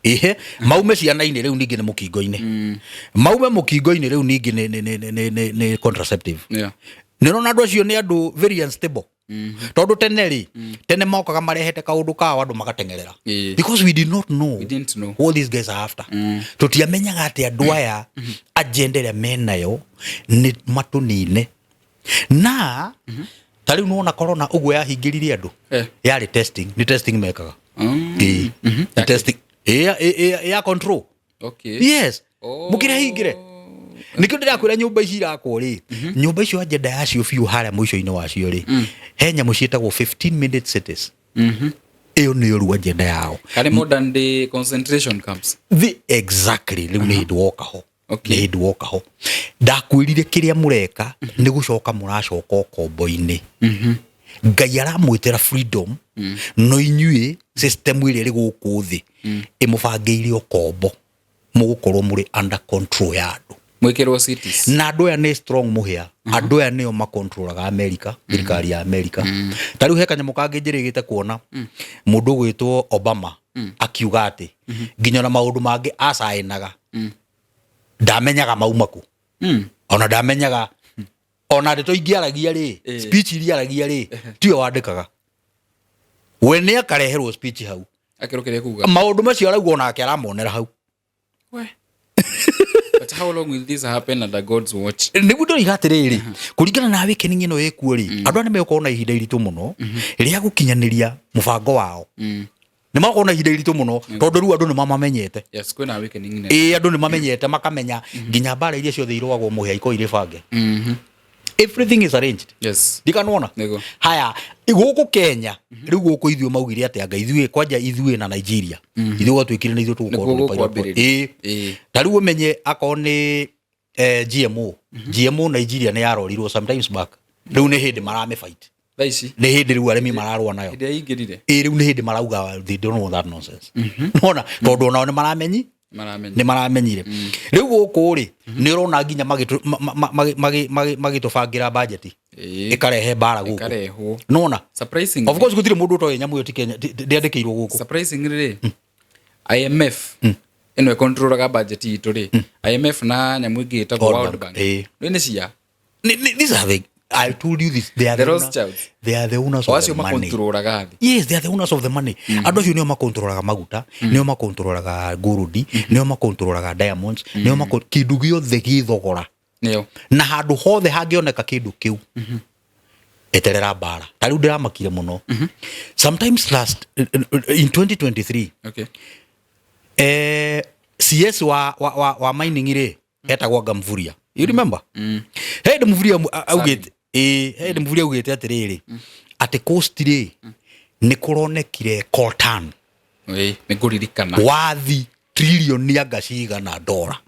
maume ciana-ini riu ningi ni mukingo-ini maume mukingo-ini riu ningi ni contraceptive ni rona andu acio ni andu very unstable tondu tene mokaga marehete kaundu kao andu magatengerera because we didn't know what these guys are after tutiamenyaga ati andu aya agenda ria menayo ni matunine na tari nuona corona uguo yahingiririe andu yari testing ni testing mekaga ni testing ya control yes mukire hingire nikio ndirakwira nyumba ici irakwo ri nyumba icio agenda yacio biu haria muico-ini wacio ri he nyamu cietagwo 15 minute cities iyo ni ru agenda yao kari modern day concentration camps exactly riu ni hindu woka ho ni hindu woka ho ndakwirire kiria mureka ni gucoka muracoka okombo-ini ngai aramwitira freedom no inyue system iri ri guku thi imubangiire okombo mugukorwo muri under control ya andu mwikirwo cities na andu aya ni strong muhia andu aya nio makontrolaga America thirikari ya America tariu he kanyamu kangi njirigite kuona mundu gwitwo Obama akiuga ati nginya na maundu mangi acainaga ndamenyaga maumaku ona ndamenyaga ona ndeto ingiaragia ri speech iriaragia ri tio wandikaga we ne akareherwo speech hau akirokeria kuga maundu macio arauga ona akiramonera hau we but how long will this happen under God's watch nigu ndo igatiriri kuringana na wiki ningino ekuo ri andu ane meko na ihinda iritu muno ria gukinyaniria mubango wao ni mako na ihinda iritu muno tondu ru andu ni mamamenyete yes kwina wiki ningine andu ni mamenyete makamenya nginya bara iria ciothe irwagwo muhia iko ire bange everything is arranged yes dikanona haya iguku Kenya riu guku ithio maugire ati anga ithue kwanja ithue na Nigeria ithio gwatwikire na ithio tugukorwo tariu umenye akoni GMO Nigeria ni yarorirwo sometimes back riu ni hindi marame fight thaici ni hindi riu aremi mararwa nayo ndi aingirire riu ni hindi marauga they don't know that nonsense nona tondu ona ni maramenyi ni maramenyire riu guku ri ni urona nginya magitubangira budget ikarehe bara guku nona surprising of course gutire mundu to nyamu yo ti Kenya ndiandikirwo guku surprising ri IMF eno controlaga budget itu ri IMF na nyamu ingi ta World Bank ni cia these are I told you this. They are the owners of the money. Yes, they are the owners of the money. Ando cio nio makontrolaga maguta, nio makontrolaga gold, nio makontrolaga diamonds, nio kindu giothe githogora. Nio. Na handu hothe hangioneka kindu kiu. Eterera bara. Tariu ndiramakire muno. Sometimes in 2023. Okay. CS wa mining ire etagwa Gamvuria. You remember? Hey, Gamvuria augite Hede mvuria ugete atiriri ati cost ri ni kuronekire coltan ni kuririkana wathi trillion ya gashiga na dola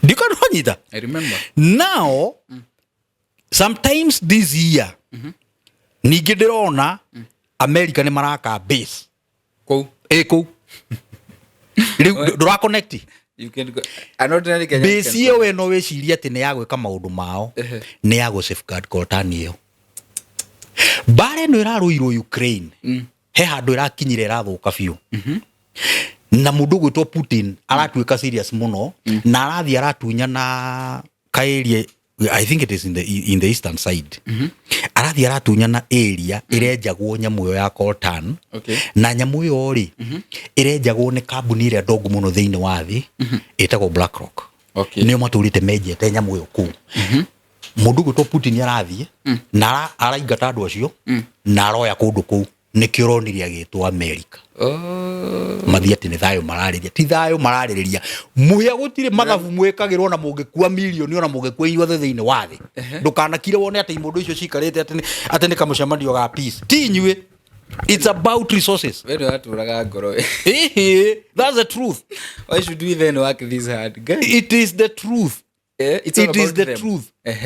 dikano nyita I remember now sometimes this year ningi ndirona America ni maraka base ko dura connect you can go another Kenya base yo we no weciria ati ni ya gwika maundu mao ni ya go safeguard coltan iyo bare no iraruirwo Ukraine he handu irakinyire irathuka biu na mundu gwitwo Putin aratuika serious muno na arathi aratunya na kaerie I think it is in the eastern side arathi aratunya na area irenjagwo nyamu yo ya coltan na nyamu yo ri irenjagwo ni kambuni ire ndogo muno thiini wa thi etagwo BlackRock ni maturite mejete nyamu yo ku mundu gwitwo Putin arathi na araingata andu acio na aroya kundu ku ni kironiria gitwa America mathiati ni thayo marariria ti thayo marariria muhia gutire mathabu mwekagirwo na mungekua milioni ona mungekua inyuothe thiini wa thi ndukanakire wone ati mundu icio cikarite ati ni kamucemanio ga peace ti inyue it's about resources wewe aturaga ngoro that's the truth why should we then work this hard guys it is the truth it is the truth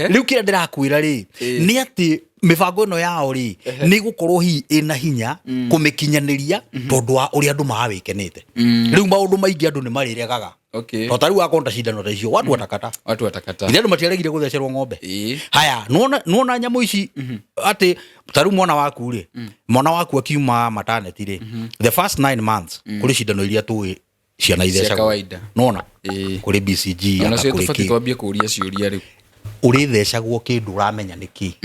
riu kira ndirakwira ri ni ati mibango no yao ri ni gukorwo hi ina hinya kumikinyaniria tondu wa uri andu mawikenete riu maundu maingi andu ni mariregaga to tariu akonta cindano ta icio watu watakata ile andu matiaregire guthecerwo ng'ombe haya nuona nyamu ici ati tariu mwana waku ri mwana waku akiuma maternity ri the first 9 months kuri cindano iria tu ciana ithecagwo kawaida nona kuri BCG ona cio tufati twambie kuria ciuria riu uri thecagwo kindu uramenya niki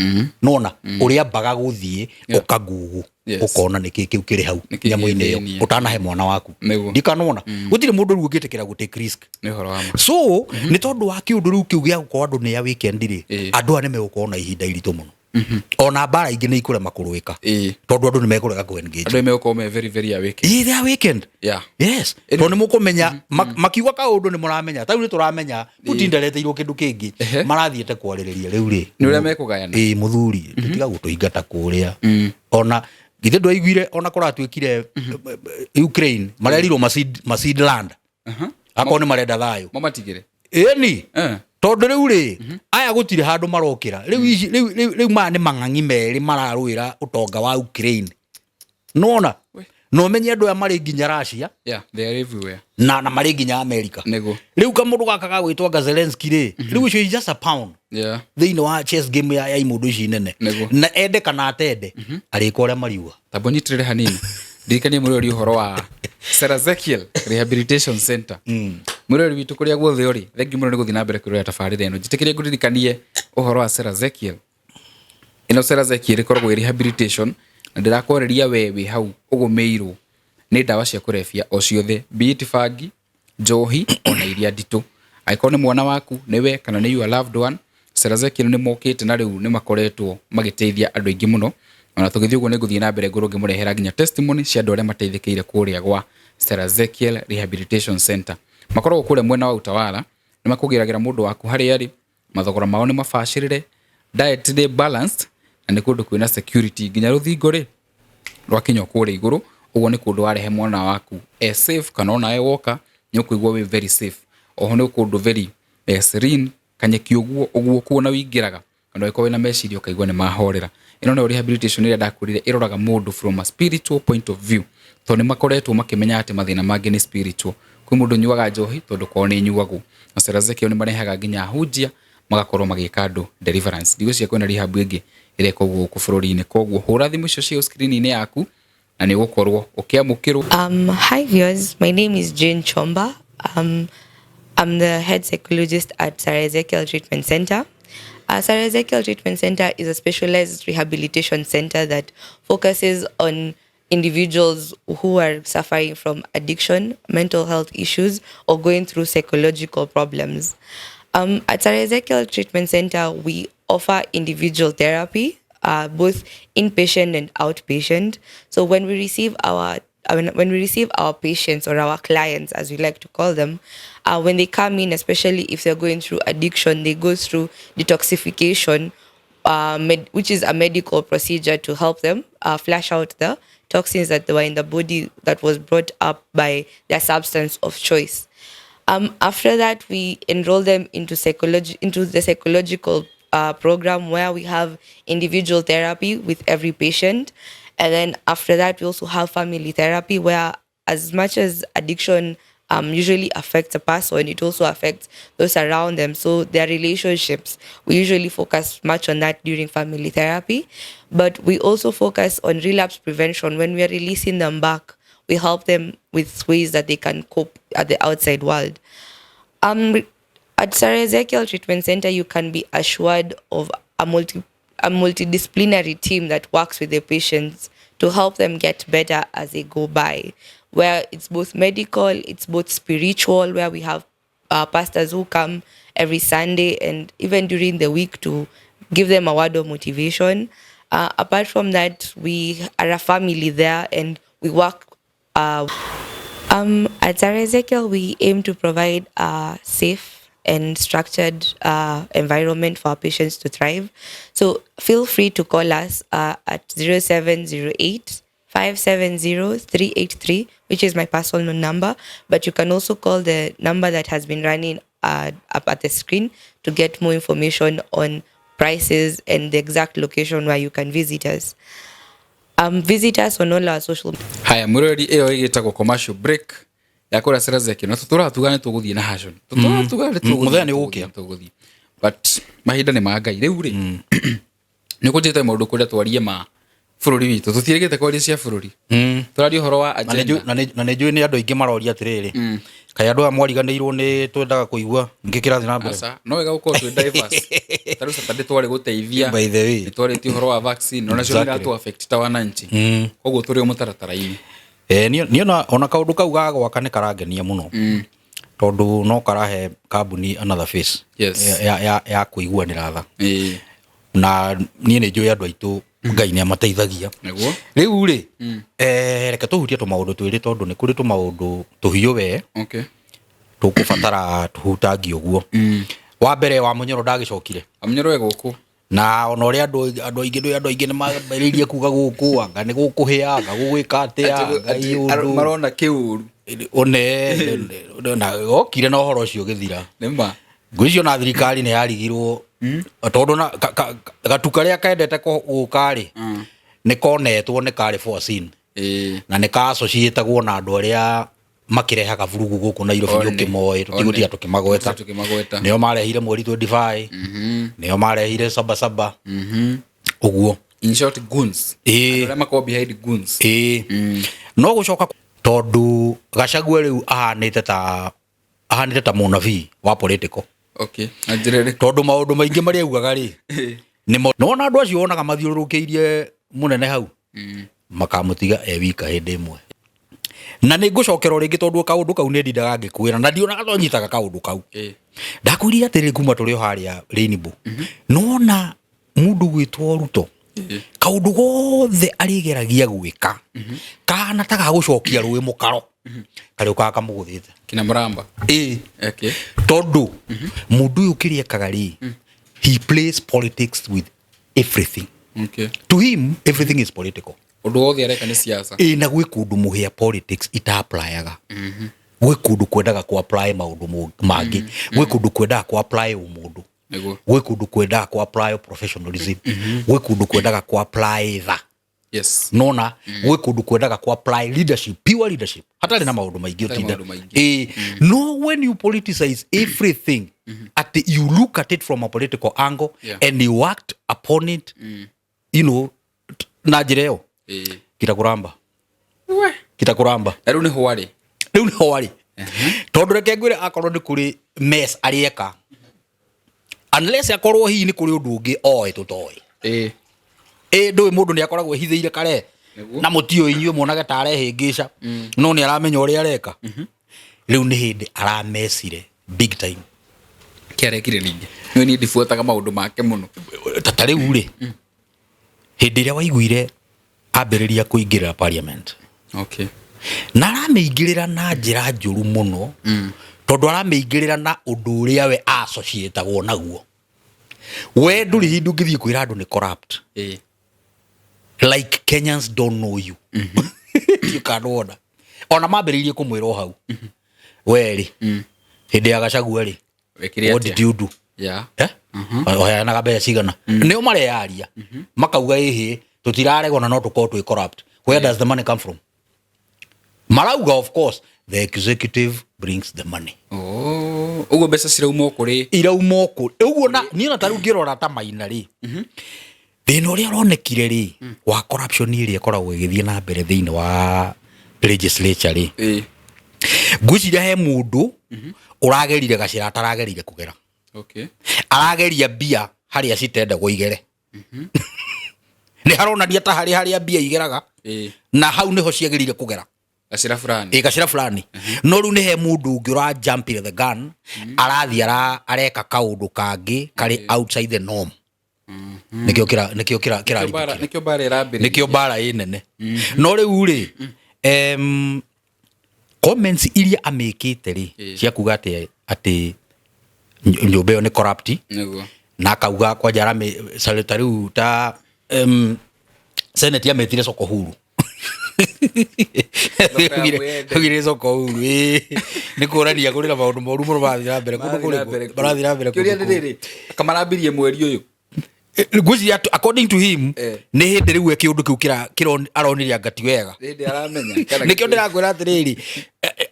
nona uri ambaga guthie ukagugu ukona niki kiu kiri hau nyamu-ini iyo utanahe mwana waku ndikanona gutire mundu ru ugitikira gu take risk ni horo wa so ni tondu wa kiundu ru kiu gia gukorwo andu ni ya weekend ri andu ane megukona ihinda iritu muno ona bara ingĩ nĩ ikũrema kũrũĩka tondũ andũ nĩ mekũrega kũ engage andũ mekũrwo me very very awakened they are awakened yes tondũ nĩ mũkũmenya makiuga kaũndũ nĩ mũramenya ta rĩu nĩ tũramenya Putin ndareteirwo kĩndũ kĩngĩ marathiĩte kwarĩrĩria rĩu rĩ nĩ ũrĩa mekũgayana mũthuri tũtiga gũtũingata kũrĩa ona githĩ ndwaiguire ona kũratuĩkire Ukraine marerirwo Macedoland akoo nĩ marenda thayũ mamatigire ĩni tondũ rĩu rĩ aya gũtirĩ handũ marokĩra rĩu maya nĩ mang'ang'i merĩ mararũĩra ũtonga wa Ukraine nona no menye andũ aya marĩ nginya Russia they are everywhere na marĩ nginya America rĩu kamũndũ gaka gagwĩtwa Zelensky rĩ rĩu ũcio is just a pawn thĩinĩ wa chess game ya imũndũ ici nene na ende kana atende arĩka ũrĩa mariuga tabonyitĩrĩre hanini ndirikanie mũrori ũhoro wa Serazekiel Rehabilitation Center mũrori witũ kũrĩa guothe ũrĩ thengi mũno nĩ gũthiĩ na mbere kũrora tabarĩra ĩno njĩtĩkĩrie ngũririkanie ũhoro wa Serazekiel ĩno Serazekiel ĩkoragwo ĩ rehabilitation na ndĩrakwarĩria we wĩ hau ũgũmĩirwo nĩ ndawa cia kũrebia o ciothe be it bangi njohi ona iria nditũ angĩkorwo nĩ mwana waku nĩwe kana nĩ your loved one Serazekiel nĩ mokĩte na rĩu nĩ makoretwo magĩteithia andũ aingĩ mũno ona tũgĩthiĩ ũguo nĩ ngũthiĩ na mbere ngũrũ ngĩmũrehera nginya testimony cia andũ arĩa mateithĩkĩire kũrĩa gwa Serazekiel Rehabilitation Center makoragwo kũrĩa mwena wa Utawala nĩ makũgĩragĩra mũndũ waku harĩa arĩ mathogora mao nĩ mabacĩrĩre diet nĩ balanced na nĩ kũndũ kwĩna security nginya rũthingo rĩ rwakinya kũrĩa igũrũ ũguo nĩ kũndũ warehe mwana waku safe kana ona woka nĩ ũkũigua wĩ very safe oho nĩ kũndũ very serene kanyeki ũguo kuona wĩingĩraga na ũkoo wĩna meciria ũkaigua nĩ mahorera ĩno nĩ rehabilitation ĩrĩa ndakwĩrire ĩroraga mũndũ from a spiritual point of view tondũ nĩ makoretwo makĩmenya atĩ mathĩna mangĩ nĩ spiritual kwĩ mũndũ nyuaga njohi tondũ kwao nĩ nyuagwo na Serazekiel nĩ marehaga nginya hunjia magakorwo magĩka andũ deliverance ndigũcia kwĩna rehab ĩngĩ ĩrĩa ĩkagwo gũkũ bũrũri-inĩ koguo hũra thimũ icio cia screen-inĩ yaku na nĩ ũgũkorwo ũkĩamũkĩrwo. Hi viewers, my name is Jane Chomba. I'm the head psychologist at Serazekiel Treatment Center. Serazekiel Treatment Center is a specialized rehabilitation center that focuses on individuals who are suffering from addiction, mental health issues, or going through psychological problems. At Serazekiel Treatment Center, we offer individual therapy, both inpatient and outpatient. So when we receive our patients or our clients, as we like to call them, when they come in, especially if they're going through addiction, they go through detoxification, which is a medical procedure to help them flush out the toxins that were in the body that was brought up by their substance of choice. After that, we enroll them into the psychological program where we have individual therapy with every patient. And then after that, we also have family therapy where, as much as addiction usually affects a person, it also affects those around them. So their relationships, we usually focus much on that during family therapy. But we also focus on relapse prevention. When we are releasing them back, we help them with ways that they can cope at the outside world. At Serazekiel Treatment Center, you can be assured of a multidisciplinary team that works with the patients to help them get better as they go by, where it's both medical, it's both spiritual, where we have pastors who come every Sunday and even during the week to give them a word of motivation. Apart from that, we are a family there and we work. At Serazekiel, we aim to provide a safe and structured environment for our patients to thrive. So feel free to call us at 0708 570 383, which is my personal number. But you can also call the number that has been running up at the screen to get more information on prices and the exact location where you can visit us. Visit us on all our social media. Haya, murori ĩyo ĩgĩtagwo commercial break ya kũrĩa Serazekiel na tũtũratugane tũgũthiĩ na Hashon tũtũratugane tũgũthiĩ but mahinda nĩ ma Ngai rĩu rĩ nĩ kũnjĩte maũndũ kũrĩa twarie ma bũrũri witũ tũtiĩrĩgĩte kwaria cia bũrũri tũraria ũhoro wa agenda na nĩ njũĩ nĩ andũ aingĩ maroria atĩrĩrĩ kaĩ andũ aya mwariganĩirwo nĩ twendaga kũigua ngĩ kĩrathi na mbere no wega gũkorwo twĩ diverse tarũ Saturday twarĩ gũteithia nĩ twarĩtie ũhoro wa vaccine ona cio nĩratũ affect ta wananchi koguo tũrĩ o mũtaratara-inĩ niĩ ona kaũndũ kau ga gwaka nĩ karangenia mũno tondũ no karahe kambuni another face ya kũiguanĩra tha na niĩ nĩ njũĩ andũ aitũ Ngai nĩ amateithagia rĩu rĩ reke tũhutie tũmaũndũ twĩrĩ tondũ nĩ kũrĩ tũmaũndũ tũhiũ we tũkũbatara tũhutangie ũguo. Wa mbere wa Munyoro ndagĩcokire Munyoro gũkũ na ona ũrĩa andũ aingĩ nĩ mambĩrĩirie kuga gũkũ anga nĩ gũkũhĩa anga gũgwĩka atĩa marona kĩũru na okire na ũhoro ũcio ũgĩthira. Ngwĩciria na thirikari nĩ yarigirwo tondũ na gatu karĩa kendete gũkarĩ nĩ konetwo nĩ karĩ foreseen na nĩ ka associate-agwo na andũ arĩa makirehaga vurugu gũkũ Nairobi ũkĩmoĩ tũtigũtiga tũkĩmagweta nĩo marehire mweri 25 nĩo marehire Sabasaba ũguo in short goons arĩa makoo behind goons no gũcoka tondũ Gachagua rĩu ahanĩte ta mũnabii wa political tondũ maũndũ maingĩ marĩa augaga rĩ nĩwona andũ acio wonaga mathiũrũrũkĩirie mũnene hau makamũtiga wika hĩndĩ ĩmwe. Na nĩ ngũcokera rĩngĩ tondũ kaũndũ kau nĩ ndindaga ngĩkwĩra na ndionaga tonyitaga kaũndũ kau ndakwĩrire atĩrĩ kuma tũrĩ o harĩa Rainbow nona mũndũ gwĩtwo Ruto kaũndũ gothe arĩgeragia gwĩka kana ta gagũcokia rũĩ mũkaro karĩ ũkaga kamũgũthĩte kina Muramba tondũ mũndũ ũyũ kĩrĩekaga rĩ he plays politics with everything. To him everything is political. Ũndũ wothe areka nĩ siasa na gwĩ kũndũ mũhĩa politics ita-applyaga gwĩ kũndũ kwendaga ku-apply maũndũ mangĩ gwĩ kũndũ kwendaga ku-apply ũmũndũ gwĩ kũndũ kwendaga ku-apply professionalism gwĩ kũndũ kwendaga ku-apply tha nona gwĩ kũndũ kwendaga ku-apply leadership, pure leadership hatarĩ na maũndũ maingĩ ũtinda no when you politicize everything you look at it from a political angle and you worked upon it you know na njĩra ĩyo kitakuramba rĩu nĩ hwarĩ tondũ reke ngwĩre akorwo nĩ kũrĩ mess arĩeka unless akorwo hihi nĩ kũrĩ ũndũ ũngĩ oĩ tũtoĩ ndũĩ mũndũ nĩ akoragwo ehithĩire kare na mũtio inyuĩ muonage ta arehĩngĩca no nĩ aramenya ũrĩa areka rĩu nĩ hĩndĩ aramecire big time kĩarekire ningĩ niĩ ndibuataga maũndũ make mũno ta rĩu rĩ hĩndĩ ĩrĩa waiguire ambĩrĩria kũingĩrĩra parliament na aramĩingĩrĩra na njĩra njũru mũno tondũ aramĩingĩrĩra na ũndũ ũrĩa we associate-agwo naguo we ndũrĩ hĩndĩ ũngĩthiĩ kwĩra andũ nĩ corrupt like Kenyans don't know you you can't order ona mambĩrĩirie kũmwĩra o hau we rĩ hĩndĩ ya Gachagua rĩ what did you do oheanaga mbeca cigana nĩo mareyaria makauga ĩhĩ tũtiraregona no tũkorwo twĩ corrupt. Where does the money come from? Marauga of course the executive brings the money. Ũguo mbeca cirauma kũrĩ ũguo na niĩ na tarũ ngĩrora ta Maina rĩ thĩna ũrĩa ũronekire rĩ wa corruption ĩrĩa ĩkoragwo ĩgĩthiĩ na mbere thĩinĩ wa legislature rĩ ngwĩciria he mũndũ ũragerire gacĩra ataragerire kũgera arageria mbia harĩa citendagwo igere nĩ haronania ta harĩa mbia igeraga na hau nĩho ciagĩrĩire kũgera gacĩra fulani no rĩu nĩ he mũndũ ũngĩ ũra jump the gun arathiĩ areka kaũndũ kangĩ karĩ outside the norm nĩkĩo mbara ĩ nene no rĩu rĩ comments iria amĩkĩte rĩ cia kuga atĩ nyũmba ĩyo nĩ corrupt na akauga kwanja rĩu ta senate yametire Soko Huru Gire Soko Huru nĩ kũrania kũrĩ na maũndũ moru mũno marathiĩ na mbere kĩũria nĩ rĩrĩ kamarambirie mweri ũyũ ngwĩciria according to him nĩ hĩndĩ rĩu kĩũndũ kĩu aroniria ngati wega nĩkĩo ndĩrakwĩra atĩrĩrĩ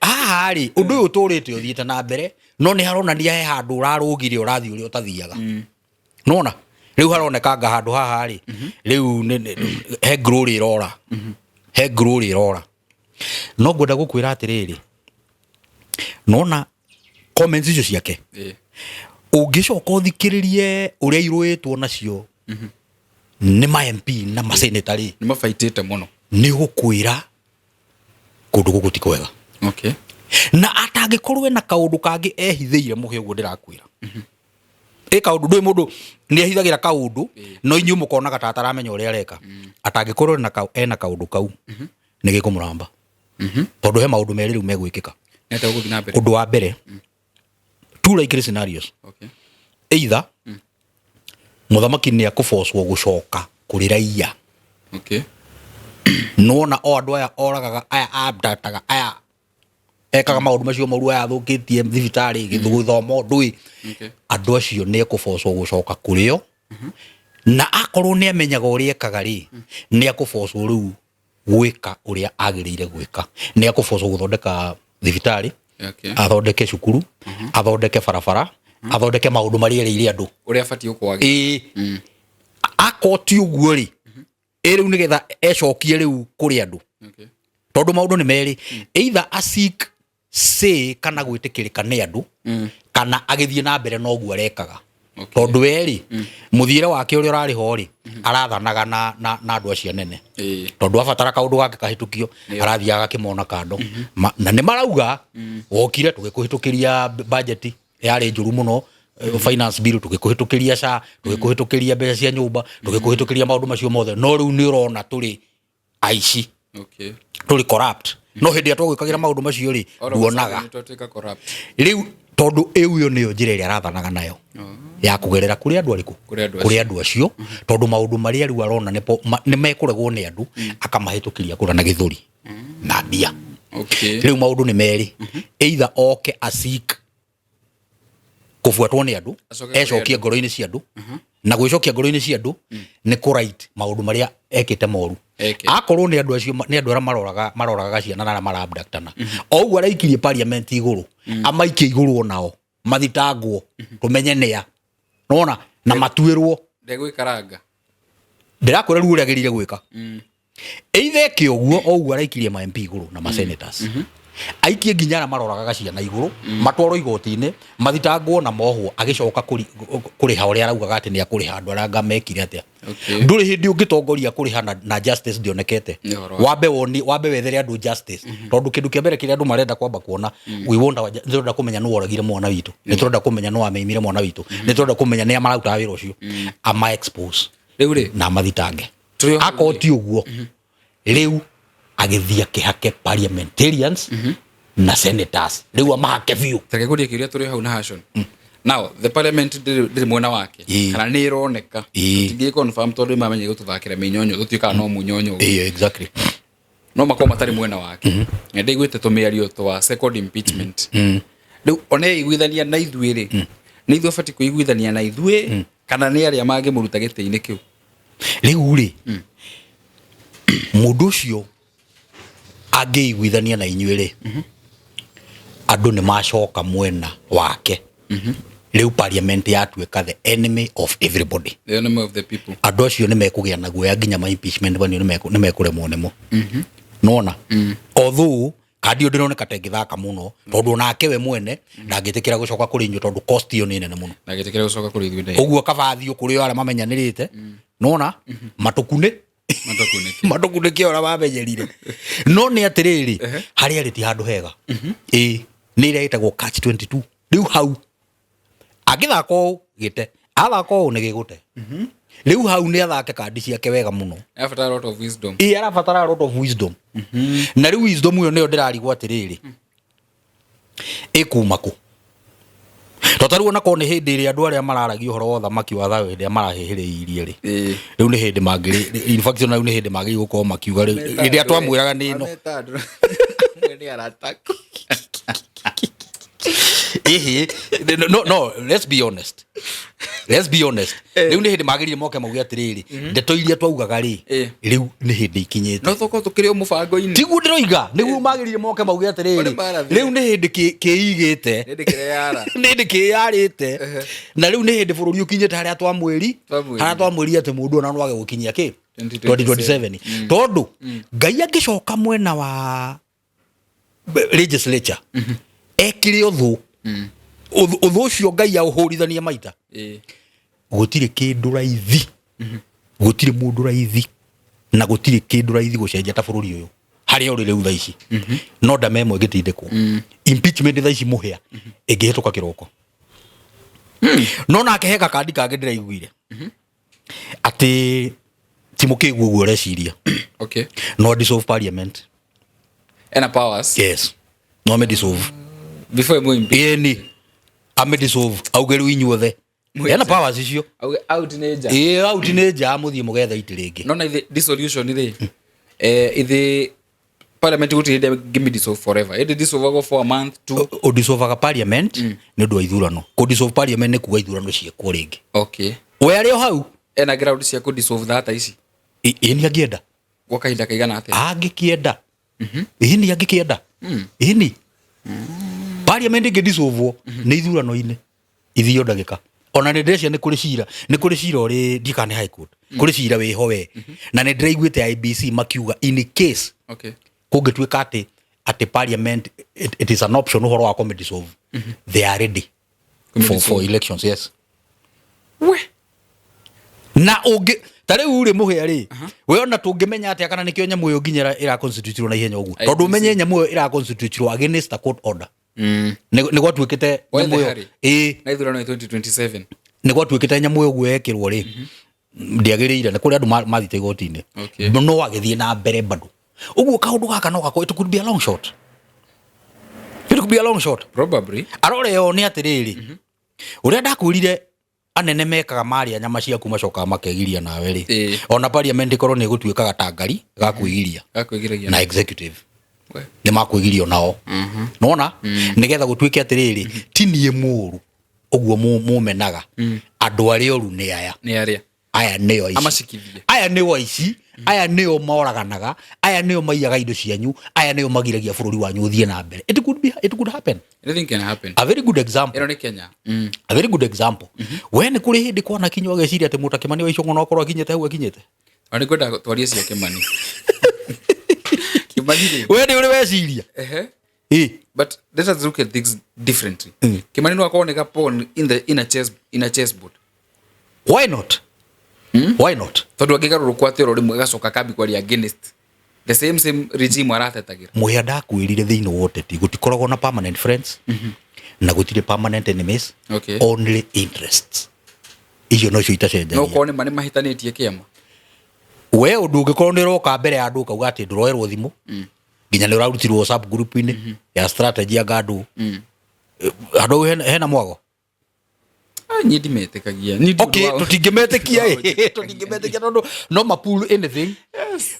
haha rĩ ũndũ ũyũ ũtũrĩte ũthiĩte na mbere no nĩ haronania he handũ ũrarũgire ũrathiĩ ũrĩa ũtathiaga nona rĩu haronekanga handũ haha rĩ rĩu he glory ĩrora no ngwenda gũkwĩra atĩrĩrĩ nona comments icio ciake ũngĩcoka ũthikĩrĩrie ũrĩa irũĩtwo nacio nĩ ma MP na ma senator rĩ nĩ mabaitĩte mũno nĩ gũkwĩra kũndũ gũkũ ti kwega na atangĩkorwo na kaũndũ kangĩ ehithĩire mũhe ũguo ndĩrakwĩra kaundu ndui mundu ni ahithagira kaundu no inyu mukonaga ta ataramenya uria areka atangikorwo ena kaundu kau ni gikumuramba tondu he maundu meri riu megwikika undu wa mbere two likely scenarios either muthamaki ni akuforcwo gucoka kuri raia nona o andu aya oragaga aya abdataga aya ekaga maundu macio moru aya thukitie thibitari githomo ndui andu acio ni akuforcwo gucoka kurio na akorwo ni amenyaga uria ekaga ri ni akuforcwo riu gwika uria agirire gwika ni akuforcwo guthondeka thibitari athondeke cukuru athondeke barabara athondeke maundu mariereire andu uria fati ukwagi akoti uguo ri riu nigetha ecokie riu kuri andu tondu maundu ni meri either asik say kana gwitikirika ni andu kana agithie na mbere no guo arekaga tondu weri muthiire wake uri urari hori arathanaga na andu acio nene tondu abatara kaundu gake kahitukio arathiaga kimona kando na ni marauga wokire tugikuhitukiria budget yari njuru muno finance bill tugikuhitukiria SHA tugikuhitukiria mbeca cia nyumba tugikuhitukiria maundu macio mothe no riu ni urona turi aici turi corrupt no hindi atogwikagira maundu macio ri duonaga riu tondu yo niyo njira iria arathanaga nayo ya kugerera kuri andu ariku kuri andu acio tondu maundu maria riu arona ni mekuregwo ni andu akamahitukiria kura na githuri na mbia riu maundu ni meri either oke asik kufuatwo ni andu ecokie ngoro-ini cia andu na gwicokia ngoro-ini cia andu ni kuright maundu maria ekite moru akorwo ni andu acio ni andu ara maroraga ciana na marabdaktana ougu araikirie parliament iguru amaikie iguru onao mathitangwo tumenye nia nona na matuirwo ndegwikaranga ndirakwira riu uria agirire gwika either ke oguo ougu araikirie ma MP iguru na ma senators aikie nginya maroraga ciana iguru matwaro igoti-ini mathitangwo na mohwo agicoka kuri ha uria araugaga ati ni akuri handu aranga mekire atia nduri hindi ungitongoria kuri hana na justice dionekete wambe wethere andu justice tondu kindu kia mbere kire andu marenda kwamba kuona we wonder ndirenda kumenya nu oragire mwana witu niturenda kumenya nu ameimire mwana witu niturenda kumenya ni amararuta wira ucio ama expose riu na mathitange akoti uguo riu agithia kihake parliamentarians na senators riu amahake biu takiguria kiria turi hau na hashon now the parliament ndiri mwena wake kana ni ironeka tingi confirm tondu mamenye gututhakira minyonyo tutuika no munyonyo exactly no makoma matari mwena wake ndigwite tumiario twa second impeachment riu one igwithania na ithuiri ni ithu fati kuigwithania na ithui kana ni aria mage muruta gite-ini kiu riu ri mundu cio ageigwithania na inyuire andu ni macoka mwena wake riu parliament yatuika the enemy of everybody, the enemy of the people. Andu acio ni mekugia na guoya nginya ma impeachment bani ni mekuremwo nemo nona although kadio ndironeka tengithaka muno tondu nake we mwene ndagitikira gucoka kuri inyu tondu cost yo ni nene muno ndagitikira gucoka kuri ithuĩ ndai uguo kabathio kuri yo ara mamenyanirite nona matukune matukune ora bamenyerire no ni atiriri hari ari ti handu hega ni ire itagwo catch 22 riu hau agithako gite athako ni gigute riu hau ni athake kandi ciake wega muno after a lot of wisdom arabatara a lot of wisdom na riu wisdom yo niyo ndirarigwo atiriri ikumaku totaru na kone hindi ri andu aria mararagi uhoro wa thamaki wa thawe ndi marahihiriirie ri riu ni hindi mangiri in fact na riu ni hindi mangiri gukorwo makiuga ri atwamwiraga ni no mwene arataki no let's be honest riu ni hindi magirire moke mauge atiriri ndeto iria twaugaga ri riu ni hindi ikinyite no thoko tukirio mubango-ini tigu ndiroiga niguo magirire moke mauge atiriri riu ni hindi kiigite ni hindi kiyarite na riu ni hindi bururi ukinyite haria twamwiri ati mundu ona no age gukinyia ki 2027 tondu ngai angicoka mwena wa legislature ekire uthu uthu ucio ngai auhurithania maita gutire kindu raithi gutire mundu raithi na gutire kindu raithi gucenjia ta bururi uyu hari uri riu tha ici no ndamemo igitindikwo impeachment tha ici muhia ingihituka kiroko no nake heka kandi kage ndiraiguire ati timukigu guo reciria okay no dissolve parliament ena powers yes no me dissolve before muimbi ni ame dissolve augeru inyuothe ena powers icio out teenager out teenager muthie mugetha itiringi no na the dissolution ire the parliament would give me dissolve forever it dissolve for a month to o dissolve ka parliament ni ndu aithurano ko dissolve parliament ni kuga ithurano ciekwo ringi okay we ari o hau ena ground cia ku dissolve data ici ni angienda gwa kahinda kaigana atia angikienda ni angikienda ni parliament ngi dissolve ni ithurano ine ithio ndagika ona ni ndĩrecia nĩ kũrĩ cira ũrĩ ndikane high court kũrĩ cira wĩho we na nĩ ndĩraiguĩte IBC makiuga in case okay kũngĩtuĩka atĩ parliament it is an option ũhoro wa committee dissolve they are ready for elections yes we na ũngĩ tarĩ ure mũhĩa rĩ we ona tũngĩmenya atĩa kana nĩkĩo nyamũ ĩyo nginya ĩra constitute na ihenya ũguo tondũ menye nyamũ ĩyo ĩra constitute against a court order nĩ gwatuĩkĩte nyamũ ĩyo na ithurano 2027 nĩ gwatuĩkĩte nyamũ ĩyo ũguo yekĩrwo rĩ ndĩagĩrĩire nĩ kũrĩ andũ mathite igoti-inĩ no agĩthiĩ na mbere bado ũguo kaũndũ gaka no gakwo it could be a long shot probably aroreo nĩ atĩrĩrĩ ũrĩa ndakwĩrire anene mekaga marĩa nyama ciaku macokaga makegiria nawe rĩ ona parliament korwo nĩ gũtuĩka gatangari gakwĩgiria na executive nĩ makwĩgirio nao nona nĩgetha gũtuĩke atĩrĩrĩ ti niĩ mũũru ũguo mũmenaga andũ arĩa oru nĩ aya nĩo aya nĩo ici aya nĩo moraganaga aya nĩo maiyaga indo cianyu aya nĩo magiragia bũrũri wanyu ũthiĩ na mbere it could happen anything can happen a very good example ero ni Kenya a very good example we nĩ kũrĩ hĩndĩ kwana kinywa geciria atĩ Mũta Kĩmani wa Icũng'wa no korwo akinyĩte hau akinyĩte ani kwenda twarie cia Kĩmani Kĩmani we nĩ ũrĩ weciria but let us look at things differently Kĩmani no akoneka pawn in a chessboard why not why not tondu angigarũrũka kwa tero rimwe gacoka kambi kwaria against the same regime aratetagira muhia ndakwĩrire thĩinĩ wa ũteti gũtikoragwo na permanent friends na gũtirĩ permanent enemies only interests icio nocio itacenjagia no kone mane mahitanĩtie kĩama we ũndũ ũngĩkorwo nĩ ũroka mbere ya andũ kauga atĩ ndũroerwo thimũ nginya nĩ ũrarutirwo WhatsApp group-inĩ ya strategy ya ngandũ andũ hena mwago ni ndimetĩkagia tũtingĩmetĩkia tondũ no mapool anything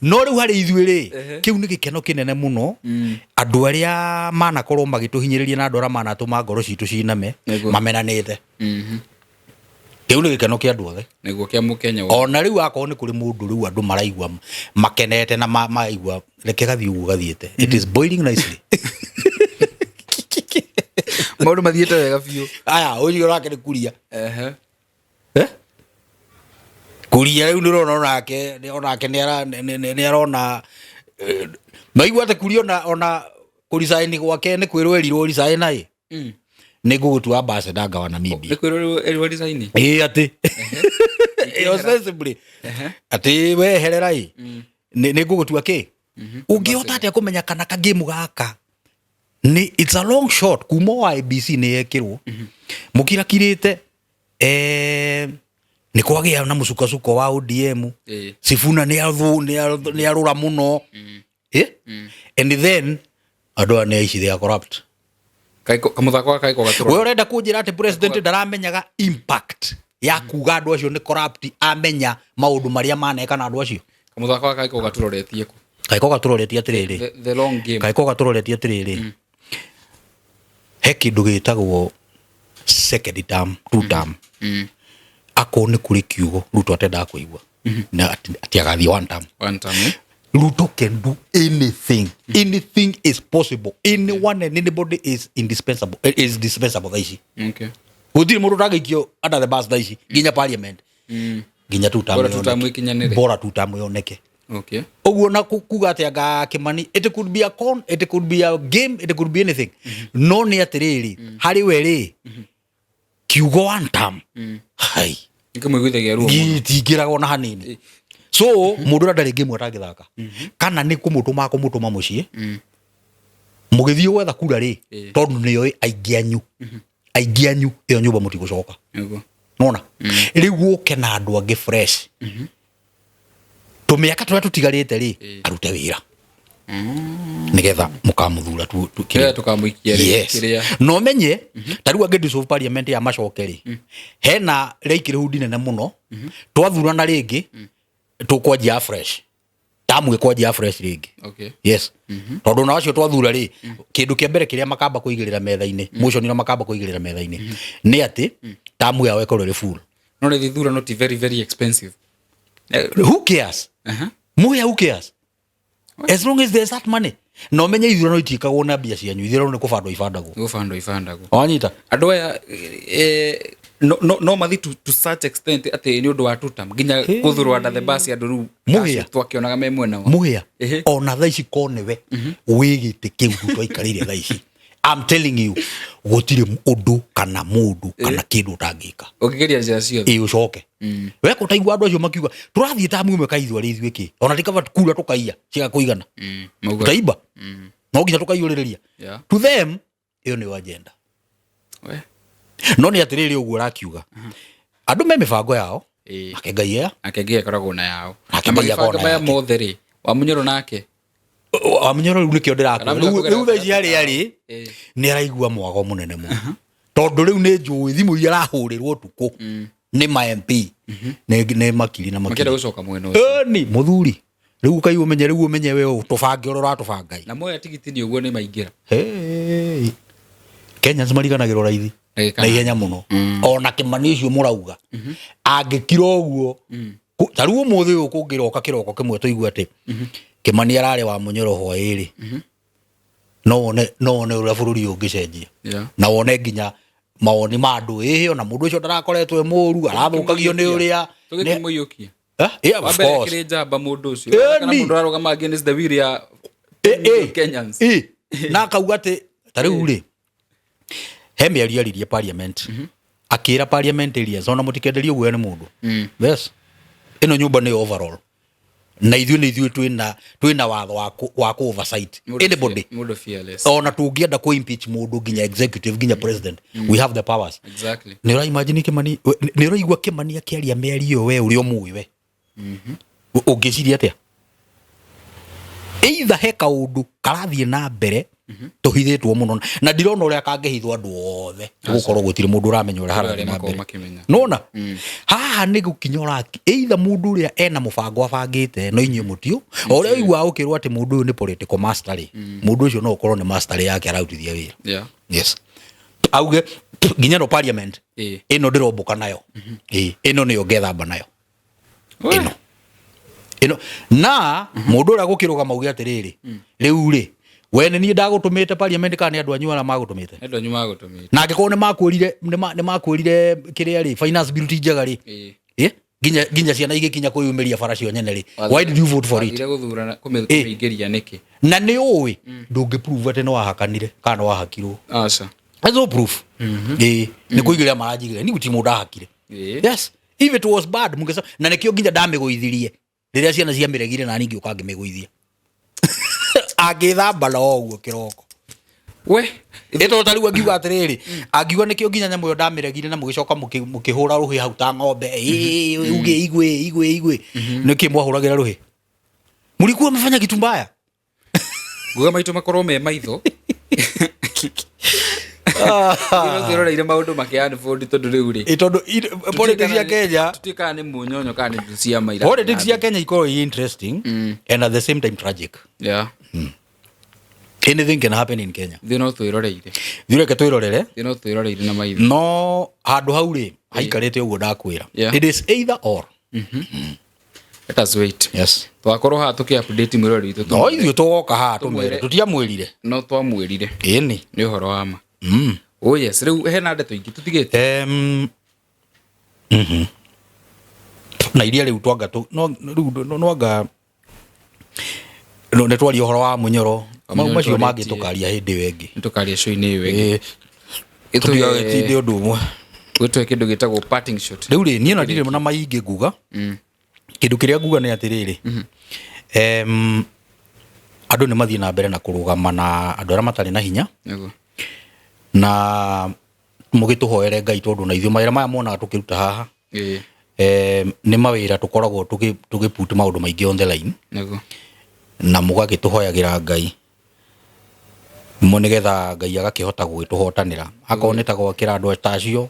no rĩu harĩ ithuĩ rĩ kĩu nĩ gĩkeno kĩnene mũno andũ arĩa manakorwo magĩtũhinyĩrĩria na andũ arĩa manatũma ngoro citũ ciname mamenanĩte kĩu nĩ gĩkeno kĩa andũ othe nĩguo kĩa mũkenya ona rĩu akorwo nĩ kũrĩ mũndũ rĩu andũ maraigua makenete na maigua reke gathiĩ ũguo gathiĩte it is boiling nicely maũndũ mathiĩte wega biũ aya ũyũ ũrake nĩ kuria kuria rĩu nĩrona nĩ arona maigua atĩ kuria ona kũricaini gwake nĩ kwĩrwo erirwo ricaina nĩ ngũgũtua ambassador ngawa Namibia nĩ kwĩrwo ricaini atĩ ostensibly atĩ weherera nĩ ngũgũtua kĩ ũngĩhota atĩa kũmenya kana kagame gaka it's a long shot kuma wa IBC nĩ yekĩrwo mũkirakirĩte nĩ kwagĩa na mũcukacuko wa ODM Sifuna nĩ arũra mũno and then andũ aya nĩ aici they are corrupt kamuthako kaiko gatũra we ũrenda kũnjĩra atĩ president ndaramenyaga impact ya kuga andũ acio nĩ corrupt amenya maũndũ marĩa maneka na andũ acio kamuthako kaiko gatũroretie ku kaiko gatũroretie atĩrĩrĩ the long game kaiko gatũroretie atĩrĩrĩ he kĩndũ gĩtagwo second term two term akorwo nĩ kũrĩ kiugo Ruto atendaga kũigua na atĩ agathiĩ one term Ruto can do anything is possible anyone and anybody is dispensable thaa ici gũtirĩ mũndũ ũtangĩikio under the bus thaa ici nginya parliament nginya two term bora two term yoneke ũguo na kuga atĩ anga Kĩmani it could be a con it could be a game it could be anything no nĩ atĩrĩrĩ harĩ we rĩ kiugo one term hai nĩkĩmũiguithagia ruo gĩtingĩragwo na hanini so mũndũ ũrĩa ndarĩ game atangĩthaka kana nĩ kũmũtũma mũciĩ mũgĩthiĩ gwetha kura rĩ tondũ nĩoĩ aingĩ anyu aigianyu iyo nyumba mutigucoka nona riu guke na andu angi fresh tumiaka turia tutigarite ri arute wira nigetha mukamuthura tukamuikia kiria no menye tariu angi dissolve parliament ya macokeri hena reikire hudi nene muno twathurana ringi tukwanjia fresh tamu ikwanjia fresh ringi yes tondu na acio twathura ri kindu kia mbere kiria makamba kuigirira metha-ini motion ino makamba kuigirira metha-ini ni ati tamu yao ikorwo ri full no ni thura not very very expensive who cares who cares as long as there's that money no menye ithurano itikagwo na mbia cianyu ithurano ni kubandwo ibandagwo wanyita andu aya no mathi to such extent ati ni undu wa tutam nginya kuthurwa nda the bus andu ru twakionaga me mwena wa muhia ona tha ici konewe wigite kiu twaikarire tha ici I'm telling you gutire undu kana mundu kana kindu tangika ukigeria njira ciothe ucoke we ko taigwa andu acio makiuga turathie tamu imwe kaithwa ri ithuĩ ki ona tikava kura tukaiya ciga kuigana taiba no nginya tukaiyuriria to them iyo ni agenda we no ni atiriri uguo rakiuga andu me mibango yao akengaia koragwo na yao mibango maya mothe ri wa Munyoro nake Munyoro riu nikio ndirakwa riu tha ici ari ni araigua mwago munene muno tondu riu ni njui thimu iria arahurirwo tuku ni ma MP ni makiri na makiri gucoka mwena ucio ni muthuri riu kai umenye we tubange urora tubangai na moya tigiti ni uguo ni maingira Kenya zimariganagirwo raithi na ihenya muno ona Kimani icio murauga angikira uguo tariu umuthi uyu kungiroka kiroko kimwe tuigua ati Kimani arare wa Munyoro hoiri no one ura bururi ungicenjia na wone nginya mawoni ma andu ona mundu ucio ndarakoretwo e muru arathukagio ni uria tugimuiyukia of course kire jamba mundu ucio kana mundu ararugama against the will ya Kenyans na kauga ati tariu ri heme ariaririe parliament akira parliament ria zona mutikenderio gwe ni mundu yes ino nyumba ni overall na ithuĩ twina watho wa ku oversight anybody mundu fearless ona tungienda ku impeach mundu nginya executive nginya president we have the powers exactly ni ura imagine Kimani ni ura igua Kimani akiaria merio we uri omui we ungiciria atia either heka undu karathie na mbere tuhithitwo muno na ndirona uria kangehithwo andu othe gukorwo gutire mundu uramenya uria harathi na mbere nona haha ni gukinyora either mundu uria ena mubango abangite no inyuĩ mutio uria igwa ukirwo ati mundu uyu ni political master mundu ucio no ukorwo ni master yake arautithia wira yes auge nginya no parliament ino ndiromboka nayo ino ni ogethamba nayo ino na mundu uria gukirugama ugi atiriri riu ri wene ni ndagutumite parliament kana andu anyu ara magutumite andu anyu magutumite na ngiko ni makwirire kiria ri finance bill tijaga ri ginya ciana igikinya kuyumiria faracio nyene ri why did you vote for it ire guthurana kumiingiria niki na ni uwi ndungi prove ati no wahakanire kana wahakirwo acha there's no proof ni kuigiria marajigire ni gutimu ndahakire yes if it was bad mungesa na nikio nginya ndamiguithirie riria ciana cia miregire na ningi ukangi miguithia agithamba no uguo kiroko we ito tariu agiuga atiriri agiuga nikio nginya nyamu yo ndamiregire na mugicoka mukihura ruhi hau ta ng'ombe uge igwe niki mwahuragira ruhi mulikuwa mfanya kitu mbaya guga maitu makorwo me maitho Ndio ile maundu makiani fondi tondu riu ri tondu politics ya Kenya tutika ni munyonyo kana ni cia maira politics ya Kenya iko interesting and at the same time tragic anything can happen in Kenya thino twirorere thireke twirorere thino twirorere na maitho no handu hau ri haikarite uguo ndakwira it is either or let us wait yes twakorwo ha tuki update mwirori witu no ithuĩ twoka ha tumwire tutiamwirire no twamwirire ini ni uhoro wa ma oh yes riu hena ndeto ingi tutigite na iria riu twanga no anga no netwari uhoro wa Munyoro macio mangi tukaria hindi wengi tukaria show-ini wengi ithuĩ undu umwe gwitwe kindu gitagwo parting shot riu ri nie na ndire na maingi nguga kindu kiria nguga ni atiriri andu ni mathie na mbere na kurugama na andu ara matari na hinya na mugituhoere Ngai tondu na ithuĩ mawĩra maya monaga tukiruta haha nĩ mawĩra tukoragwo tugiput maũndũ maingĩ on the line na mugagĩtuhoyagĩra Ngai nigetha Ngai agakĩhota gwĩtũhotanĩra akorwo nĩ ta gwakĩra andũ ta acio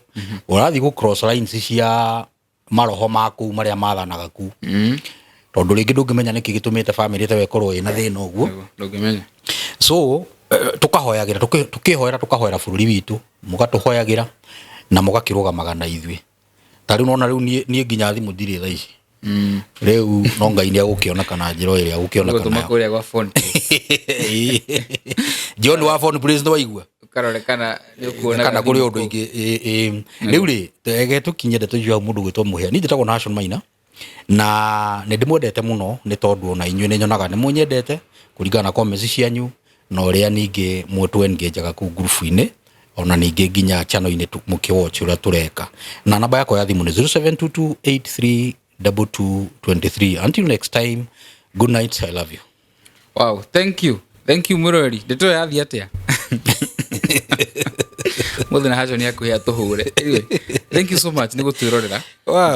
ũrathiĩ gũ cross lines cia maroho maku marĩa mathanaga ku tondu rĩngĩ ndũngĩmenya nĩkĩ gĩtũmĩte family ta wekorwo ĩna thĩna ũguo ndũngĩmenya so tukahoyagĩra tukahoera bũrũri witũ mugatuhoyagĩra na mugakĩrũgamaga na ithuĩ tarĩ nona rĩu niĩ nginya thimũ ndirĩ thaa ici rĩu no Ngai nĩ agũkĩona kana njĩra ĩrĩa agũkĩona kana gũtũma gwa phone John wa phone please no waigua karorekana nĩ ukuona kana kũrĩ ũndũ ingĩ rĩu rĩ tege tũkinyete tũjua mũndũ gwĩtwo Mũhĩa niĩ njĩtagwo Nation Maina na nĩ ndĩmwendete mũno nĩ tondũ ona inyuĩ nĩ nyonaga nĩ mũnyendete kũringana na comments cianyu na ũrĩa ningĩ mũtũ engageaga ku group-inĩ ona ningĩ nginya channel-inĩ mũkĩwatch ũrĩa tũreka na namba yakwa ya thimũ nĩ 0722832223 until next time good night I love you. Wow, thank you Mũrori ndeto yathi atia mũthĩ na hacho nĩ akuhĩa tũhũre anyway thank you so much nĩ gũtwĩrorera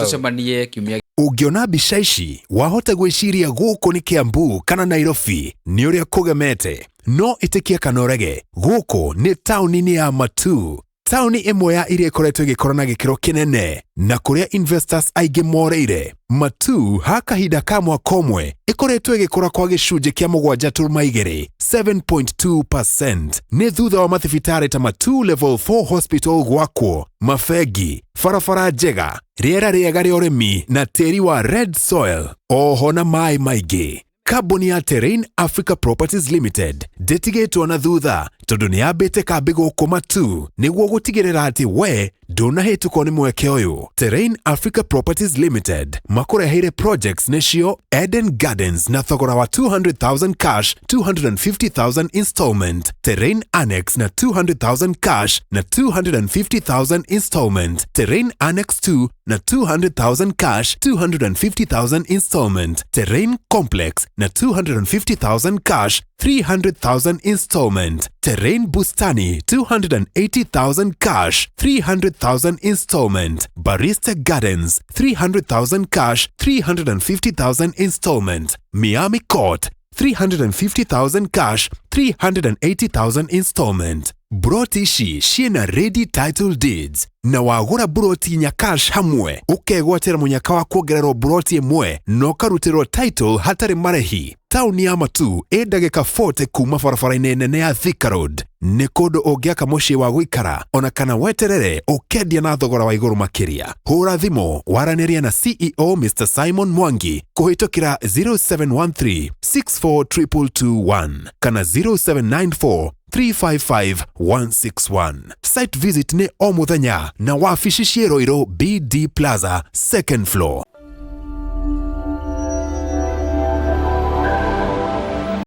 tucemanie kiumia Ungiona mbica ici wahota gwĩciria gũkũ nĩ Kiambu kana Nairobi nĩ ũrĩa kũgemete no ĩtĩkia kana ũrege gũkũ nĩ taũni-inĩ ya Matu taũni ĩmwe ya iria ĩkoretwo ĩgĩkora na gĩkĩro kĩnene na kũrĩa investors aingĩ moreire Matu ha kahinda ka mwaka ũmwe ĩkoretwo ĩgĩkũra kwa gĩcunjĩ kĩa 7.2 7.2% nĩ thutha wa mathibitarĩ ta Matu level 4 hospital gwakwo mafegi barabara njega rĩera rĩega rĩa ũrĩmi na tĩri wa red soil oho na maĩ maingĩ. Kambuni ya Terrain Africa Properties Limited ndĩtigĩtwo na thutha tondũ nĩ yambĩte kambĩ gũkũ Matu nĩguo gũtigĩrĩra atĩ we ndũnahĩtũkwo nĩ mweke ũyũ. Terrain Africa Properties Limited makũreheire projects nĩcio Eden Gardens na thogora wa 200,000 cash 250,000 installment, Terrain Annex na 200,000 cash na 250,000 installment, Terrain Annex 2 na 200,000 cash 250,000 installment, Terrain Complex na 250,000 cash 300,000 installment, Terrain Bustani 280,000 cash 300,000 installment, Barista Gardens 300,000 cash 350,000 installment, Miami Court 350,000 cash 380,000 installment. Broti ici ciena ready title deeds na wagũra broti nya cash hamwe ũkegwatĩra mũnyaka wa kuongererwo broti ĩmwe no karutĩrwo title hatarĩ marĩhi. Taũni ya Matu ĩ ndagĩka 40 kuma barabara-inĩ nene ya Thika Road nĩ kũndũ ũngĩaka mũciĩ wa gũikara ona kana weterere ũkendia na thogora wa igũrũ makĩria. Hũra thimũ waranĩria na CEO Mr. Simon Mwangi kũhĩtũkĩra 0713 642221 kana 0794 355-161. Site visit ni o mũthenya na wabici ciĩ Roiro BD Plaza, second floor.